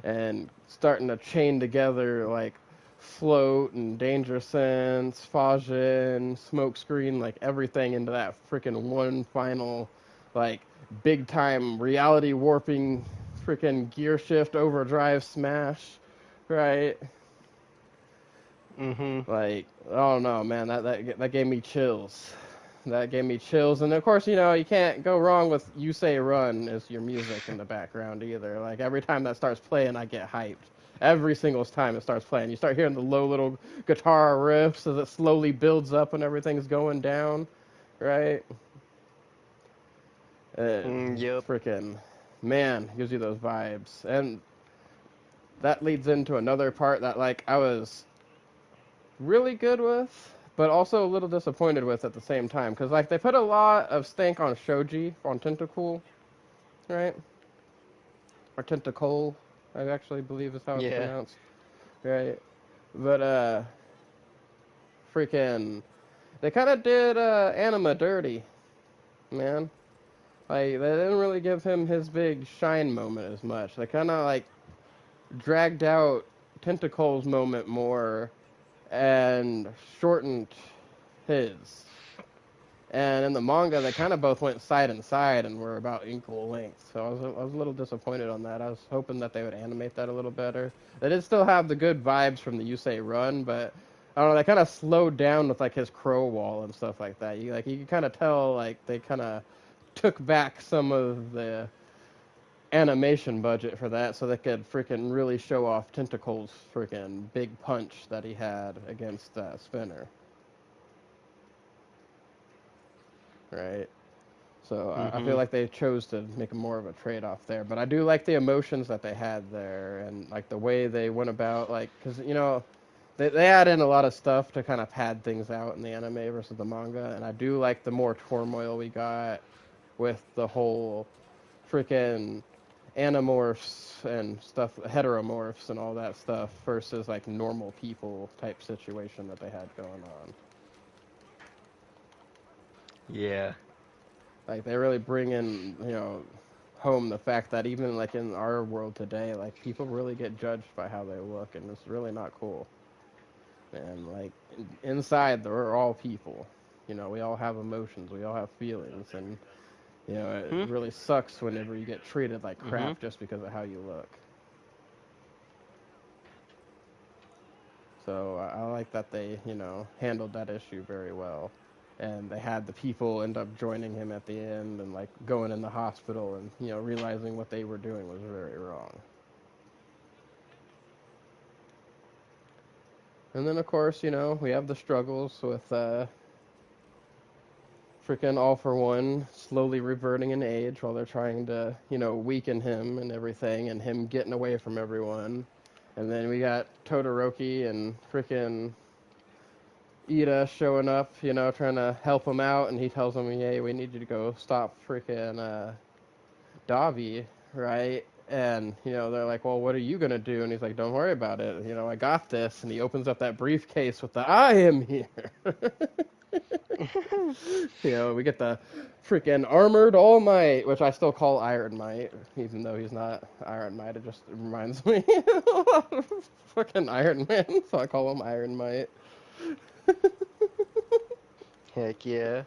and starting to chain together like Float and Danger Sense, Fajin, Smokescreen, like everything into that freaking one final, like big time reality warping freaking gear shift overdrive smash, right? Like, oh no, man, that gave me chills. That gave me chills, and of course, you know, you can't go wrong with "You Say Run" as your music in the background either. Like every time that starts playing, I get hyped. Every single time it starts playing, you start hearing the low little guitar riffs as it slowly builds up and everything's going down, right? Yep. Freaking, man, gives you those vibes, and that leads into another part that like I was really good with, but also a little disappointed with at the same time. Because, like, they put a lot of stank on Shoji, on Tentacool, right? Or Tentacle, I actually believe is how it's Yeah. pronounced, right? But, freaking, they kind of did Anima dirty, man. Like, they didn't really give him his big shine moment as much. They kind of, like, dragged out Tentacle's moment more and shortened his. And in the manga, they kind of both went side and side and were about equal length. So I was a little disappointed on that. I was hoping that they would animate that a little better. They did still have the good vibes from the Yusei Run, but I don't know. They kind of slowed down with like his crow wall and stuff like that. You can kind of tell like they kind of took back some of the animation budget for that, so they could freaking really show off Tentacle's freaking big punch that he had against Spinner. Right. So I feel like they chose to make more of a trade-off there, but I do like the emotions that they had there, and like the way they went about, like, because you know, they add in a lot of stuff to kind of pad things out in the anime versus the manga, and I do like the more turmoil we got with the whole freaking animorphs and stuff, heteromorphs and all that stuff versus like normal people type situation that they had going on. Yeah. Like they really bring in, you know, home the fact that even like in our world today, like people really get judged by how they look, and it's really not cool. And like inside, we're all people. You know, we all have emotions, we all have feelings, and you know, it really sucks whenever you get treated like crap just because of how you look. So I like that they, you know, handled that issue very well. And they had the people end up joining him at the end and like going in the hospital and, you know, realizing what they were doing was very wrong. And then of course, you know, we have the struggles with freaking All For One slowly reverting in age while they're trying to, you know, weaken him and everything and him getting away from everyone. And then we got Todoroki and freaking Ida showing up, you know, trying to help him out, and he tells him, "Hey, we need you to go stop freaking Davi, right?" And you know, they're like, "Well, what are you gonna do?" And he's like, "Don't worry about it. You know, I got this." And he opens up that briefcase with the "I am here." You know, we get the freaking armored All Might, which I still call Iron Might, even though he's not Iron Might. It just reminds me of fucking Iron Man, so I call him Iron Might. Heck yeah.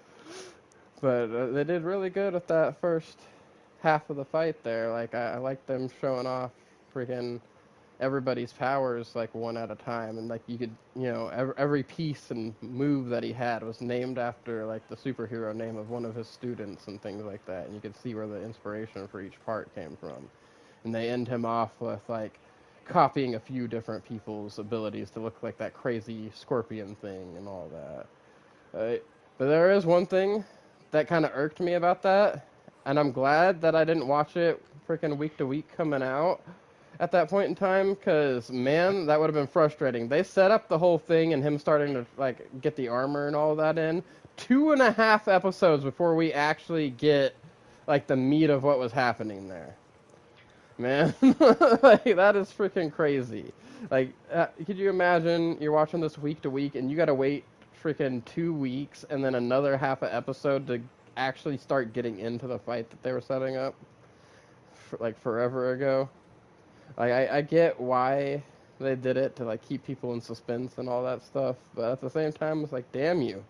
But they did really good with that first half of the fight there. Like I like them showing off freaking everybody's powers like one at a time, and like you could, every piece and move that he had was named after like the superhero name of one of his students and things like that, and you could see where the inspiration for each part came from. And they end him off with like copying a few different people's abilities to look like that crazy scorpion thing and all that. But there is one thing that kind of irked me about that, and I'm glad that I didn't watch it freaking week to week coming out at that point in time, because man, that would have been frustrating. They set up the whole thing and him starting to like get the armor and all that in 2.5 episodes before we actually get like the meat of what was happening there. Man, like that is freaking crazy. Like, could you imagine you're watching this week to week and you gotta wait freaking 2 weeks and then another half an episode to actually start getting into the fight that they were setting up like forever ago? Like, I get why they did it to like keep people in suspense and all that stuff, but at the same time, it's like, damn you,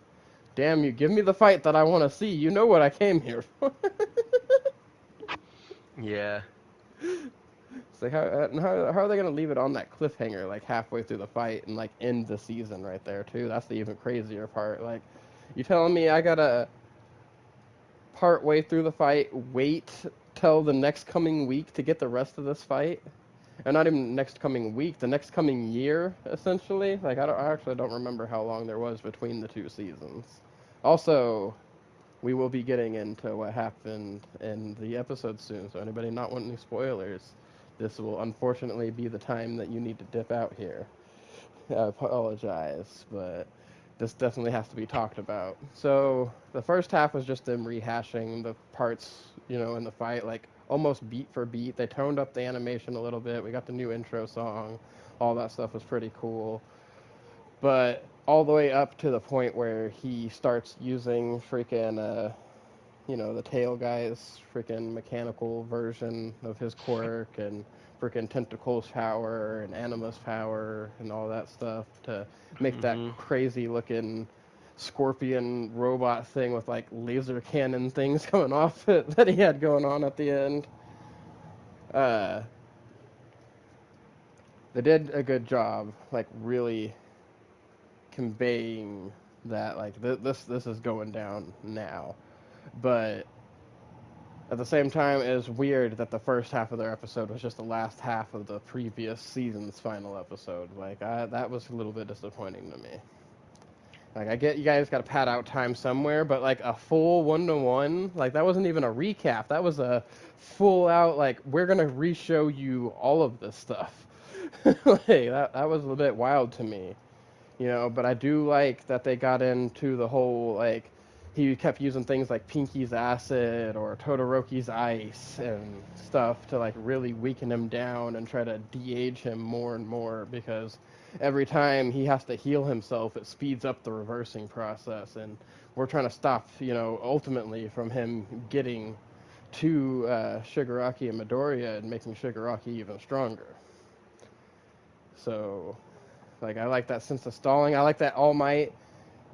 give me the fight that I want to see. You know what I came here for. Yeah. It's like how are they gonna leave it on that cliffhanger like halfway through the fight and like end the season right there too? That's the even crazier part. Like, you telling me I gotta part way through the fight wait till the next coming week to get the rest of this fight? And not even next coming week, the next coming year, essentially. Like, I actually don't remember how long there was between the two seasons. Also, we will be getting into what happened in the episode soon, so anybody not wanting any spoilers, this will unfortunately be the time that you need to dip out here. I apologize, but this definitely has to be talked about. So the first half was just them rehashing the parts, in the fight, like almost beat for beat. They toned up the animation a little bit. We got the new intro song. All that stuff was pretty cool. But all the way up to the point where he starts using freaking, the tail guy's freaking mechanical version of his quirk and freaking tentacles power and animus power and all that stuff to make that Mm-hmm. crazy looking scorpion robot thing with like laser cannon things coming off it that he had going on at the end. Uh, they did a good job, like really conveying that like this is going down now, but at the same time, it was weird that the first half of their episode was just the last half of the previous season's final episode. Like, that was a little bit disappointing to me. Like, I get you guys got to pad out time somewhere, but like a full 1-to-1, like that wasn't even a recap. That was a full out like we're gonna re-show you all of this stuff. Like that was a little bit wild to me. But I do like that they got into the whole, like, he kept using things like Pinky's acid or Todoroki's ice and stuff to, like, really weaken him down and try to de-age him more and more because every time he has to heal himself, it speeds up the reversing process. And we're trying to stop, ultimately from him getting to Shigaraki and Midoriya and making Shigaraki even stronger. So like, I like that sense of stalling. I like that All Might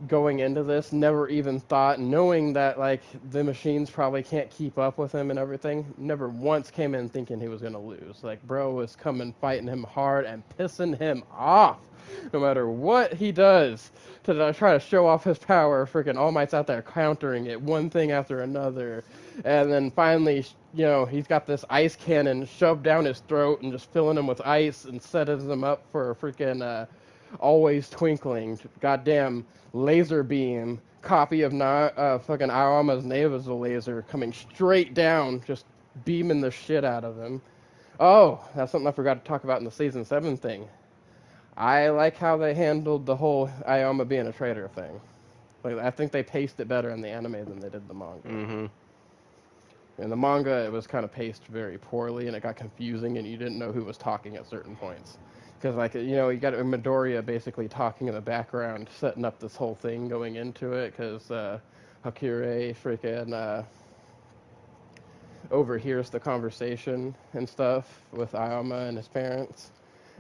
going into this never even thought, knowing that, like, the machines probably can't keep up with him and everything, never once came in thinking he was going to lose. Like, bro was coming, fighting him hard and pissing him off. No matter what he does to try to show off his power, freaking All Might's out there countering it, one thing after another. And then finally, he's got this ice cannon shoved down his throat and just filling him with ice and setting him up for a freaking always twinkling, goddamn laser beam copy of fucking Aoma's nasal laser coming straight down, just beaming the shit out of him. Oh, that's something I forgot to talk about in the season 7 thing. I like how they handled the whole Aoma being a traitor thing. Like, I think they paced it better in the anime than they did the manga. Mm-hmm. In the manga, it was kind of paced very poorly, and it got confusing, and you didn't know who was talking at certain points. Because, like, you got Midoriya basically talking in the background, setting up this whole thing going into it, because Hakure freaking overhears the conversation and stuff with Aoma and his parents.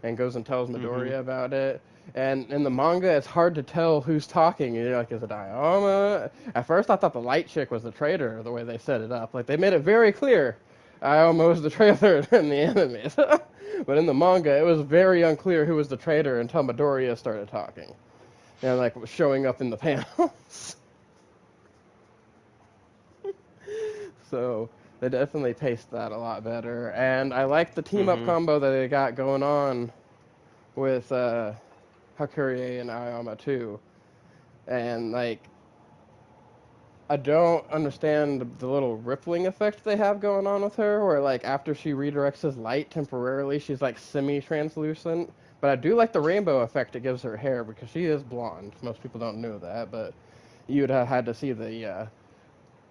and goes and tells Mm-hmm. Midoriya about it. And in the manga, it's hard to tell who's talking. You're like, is it Ioma? At first, I thought the light chick was the traitor, the way they set it up. Like, they made it very clear Ioma was the traitor in the anime. But in the manga, it was very unclear who was the traitor until Midoriya started talking. And, like, was showing up in the panels. So, they definitely paced that a lot better. And I like the team-up Mm-hmm. combo that they got going on with Hakurie and Ioma, too. And, like, I don't understand the little rippling effect they have going on with her, where like after she redirects his light temporarily, she's like semi-translucent. But I do like the rainbow effect it gives her hair because she is blonde. Most people don't know that, but you'd have had to see the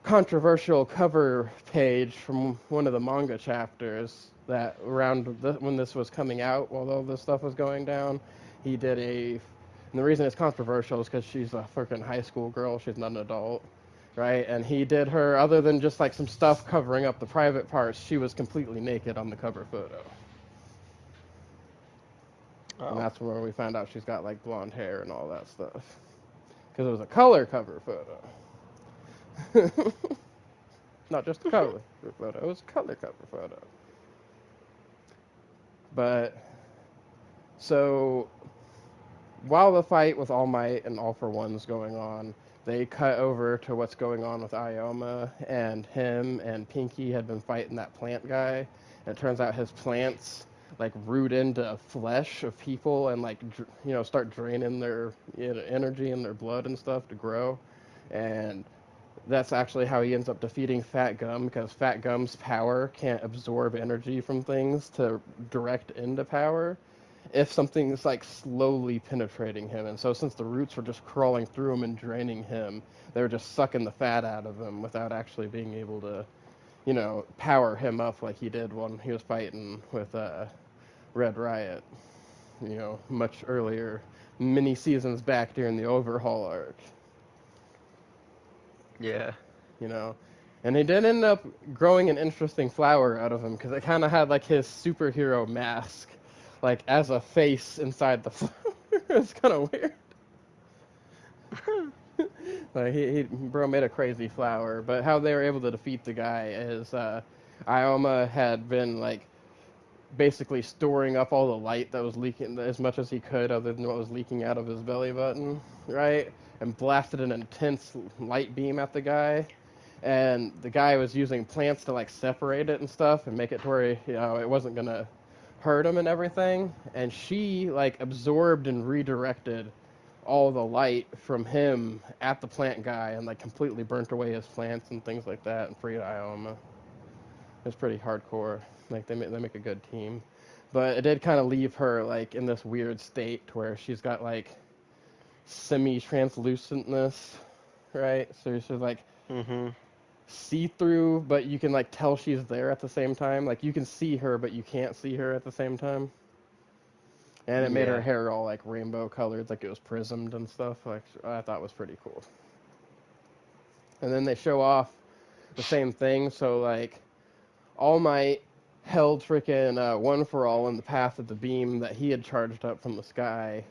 controversial cover page from one of the manga chapters that around when this was coming out, while all this stuff was going down, he did a. And the reason it's controversial is because she's a freaking high school girl. She's not an adult, right? And he did her, other than just like some stuff covering up the private parts, she was completely naked on the cover photo. And Oh. that's where we found out she's got like blonde hair and all that stuff. Because it was a color cover photo. Not just a color photo, it was a color cover photo. But, so, while the fight with All Might and All for One's going on, they cut over to what's going on with Ioma, and him and Pinky had been fighting that plant guy. And it turns out his plants like root into flesh of people and like start draining their energy and their blood and stuff to grow. And that's actually how he ends up defeating Fat Gum, because Fat Gum's power can't absorb energy from things to direct into power if something's like slowly penetrating him. And so since the roots were just crawling through him and draining him, they were just sucking the fat out of him without actually being able to, power him up like he did when he was fighting with Red Riot, much earlier, many seasons back during the Overhaul arc. Yeah. you know. And they did end up growing an interesting flower out of him because it kind of had like his superhero mask, like as a face inside the flower. It's kind of weird. Like he bro made a crazy flower, but how they were able to defeat the guy is Ioma had been like basically storing up all the light that was leaking as much as he could, other than what was leaking out of his belly button, right? And blasted an intense light beam at the guy, and the guy was using plants to like separate it and stuff and make it to where it wasn't gonna hurt him and everything. And she like absorbed and redirected all the light from him at the plant guy and like completely burnt away his plants and things like that and freed Ioma. It's pretty hardcore. Like they make a good team, but it did kind of leave her like in this weird state where she's got like semi-translucentness, right? So she's like Mm-hmm. see through, but you can like tell she's there at the same time. Like you can see her, but you can't see her at the same time. And it made her Yeah. hair all like rainbow colored, like it was prismed and stuff. Like I thought was pretty cool. And then they show off the same thing. So like All Might held freaking One for All in the path of the beam that he had charged up from the sky,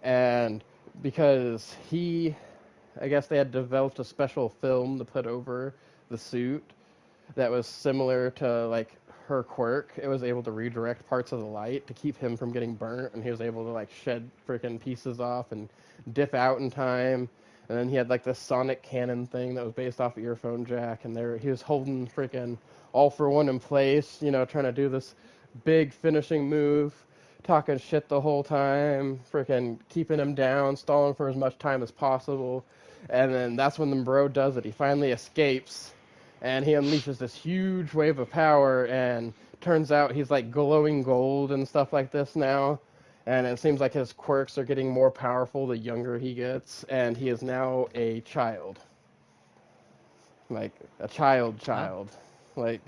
and because I guess they had developed a special film to put over the suit that was similar to like her quirk. It was able to redirect parts of the light to keep him from getting burnt, and he was able to like shed freaking pieces off and dip out in time. And then he had like this sonic cannon thing that was based off of earphone jack, and he was holding freaking All for One in place, trying to do this big finishing move, talking shit the whole time, freaking keeping him down, stalling for as much time as possible. And then that's when the bro does it. He finally escapes, and he unleashes this huge wave of power, and turns out he's like glowing gold and stuff like this now. And it seems like his quirks are getting more powerful the younger he gets, and he is now a child. Like a Oh, child. Like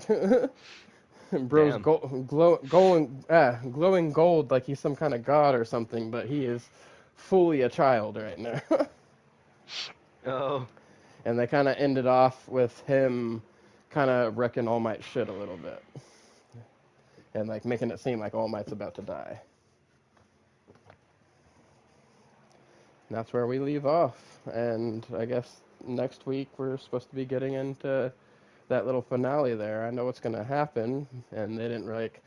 bro's damn. glowing gold like he's some kind of god or something, but he is fully a child right now. Oh. And they kind of ended off with him kind of wrecking All Might's shit a little bit, and like making it seem like All Might's about to die. that's where we leave off. And I guess next week we're supposed to be getting into that little finale there. I know what's going to happen, and they didn't like.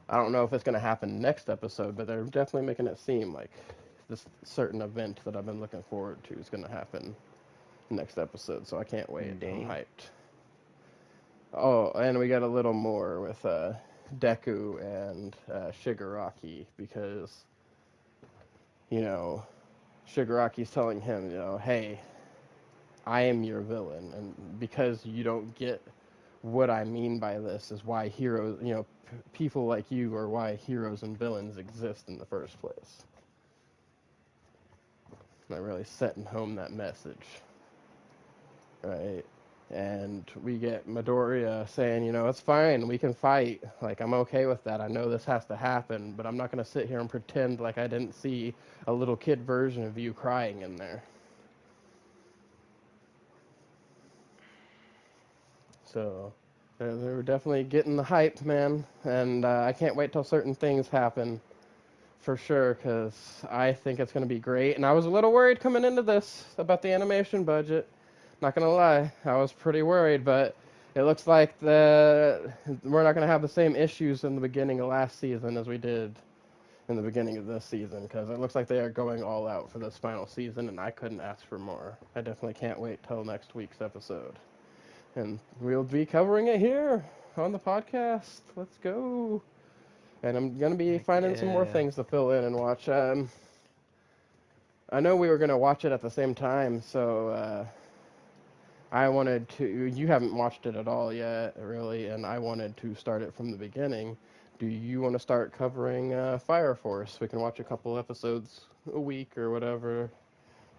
I don't know if it's going to happen next episode, but they're definitely making it seem like this certain event that I've been looking forward to is going to happen next episode. So I can't wait. Dang. I'm hyped. Oh, and we got a little more with Deku and Shigaraki because, you know, Shigaraki's telling him, hey, I am your villain, and because you don't get what I mean by this is why heroes, people like you are why heroes and villains exist in the first place. Not really setting home that message, right? And we get Midoriya saying, it's fine, we can fight. Like, I'm okay with that. I know this has to happen, but I'm not going to sit here and pretend like I didn't see a little kid version of you crying in there. So, they're definitely getting the hype, man. And I can't wait till certain things happen, for sure, because I think it's going to be great. And I was a little worried coming into this about the animation budget. Not gonna lie, I was pretty worried, but it looks like we're not gonna have the same issues in the beginning of last season as we did in the beginning of this season, because it looks like they are going all out for this final season, and I couldn't ask for more. I definitely can't wait till next week's episode, and we'll be covering it here on the podcast. Let's go! And I'm gonna be finding some more Yeah. things to fill in and watch. I know we were gonna watch it at the same time, so. I wanted to. You haven't watched it at all yet, really, and I wanted to start it from the beginning. Do you want to start covering Fire Force? We can watch a couple episodes a week or whatever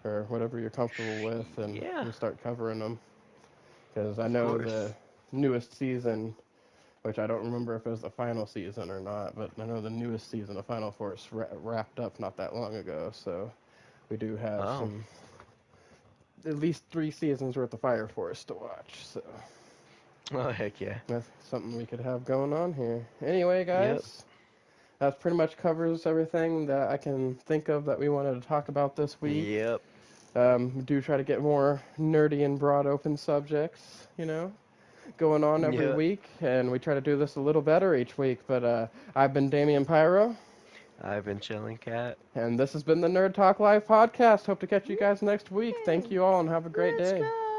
you're comfortable with, and Yeah. we start covering them. Because I Of know course. the newest season, which I don't remember if it was the final season or not, but I know the newest season of Final Force wrapped up not that long ago, so we do have Oh. some at least 3 seasons worth of Fire Force to watch. So Oh, heck yeah. that's something we could have going on here. Anyway, Yep. guys, that pretty much covers everything that I can think of that we wanted to talk about this week. Yep. We do try to get more nerdy and broad open subjects, going on every Yep. week, and we try to do this a little better each week. But I've been Damionpyro, I've been ChillenCat. and this has been the Nerd Talk Live podcast. Hope to catch you guys next week. Thank you all, and have a great Let's day. go.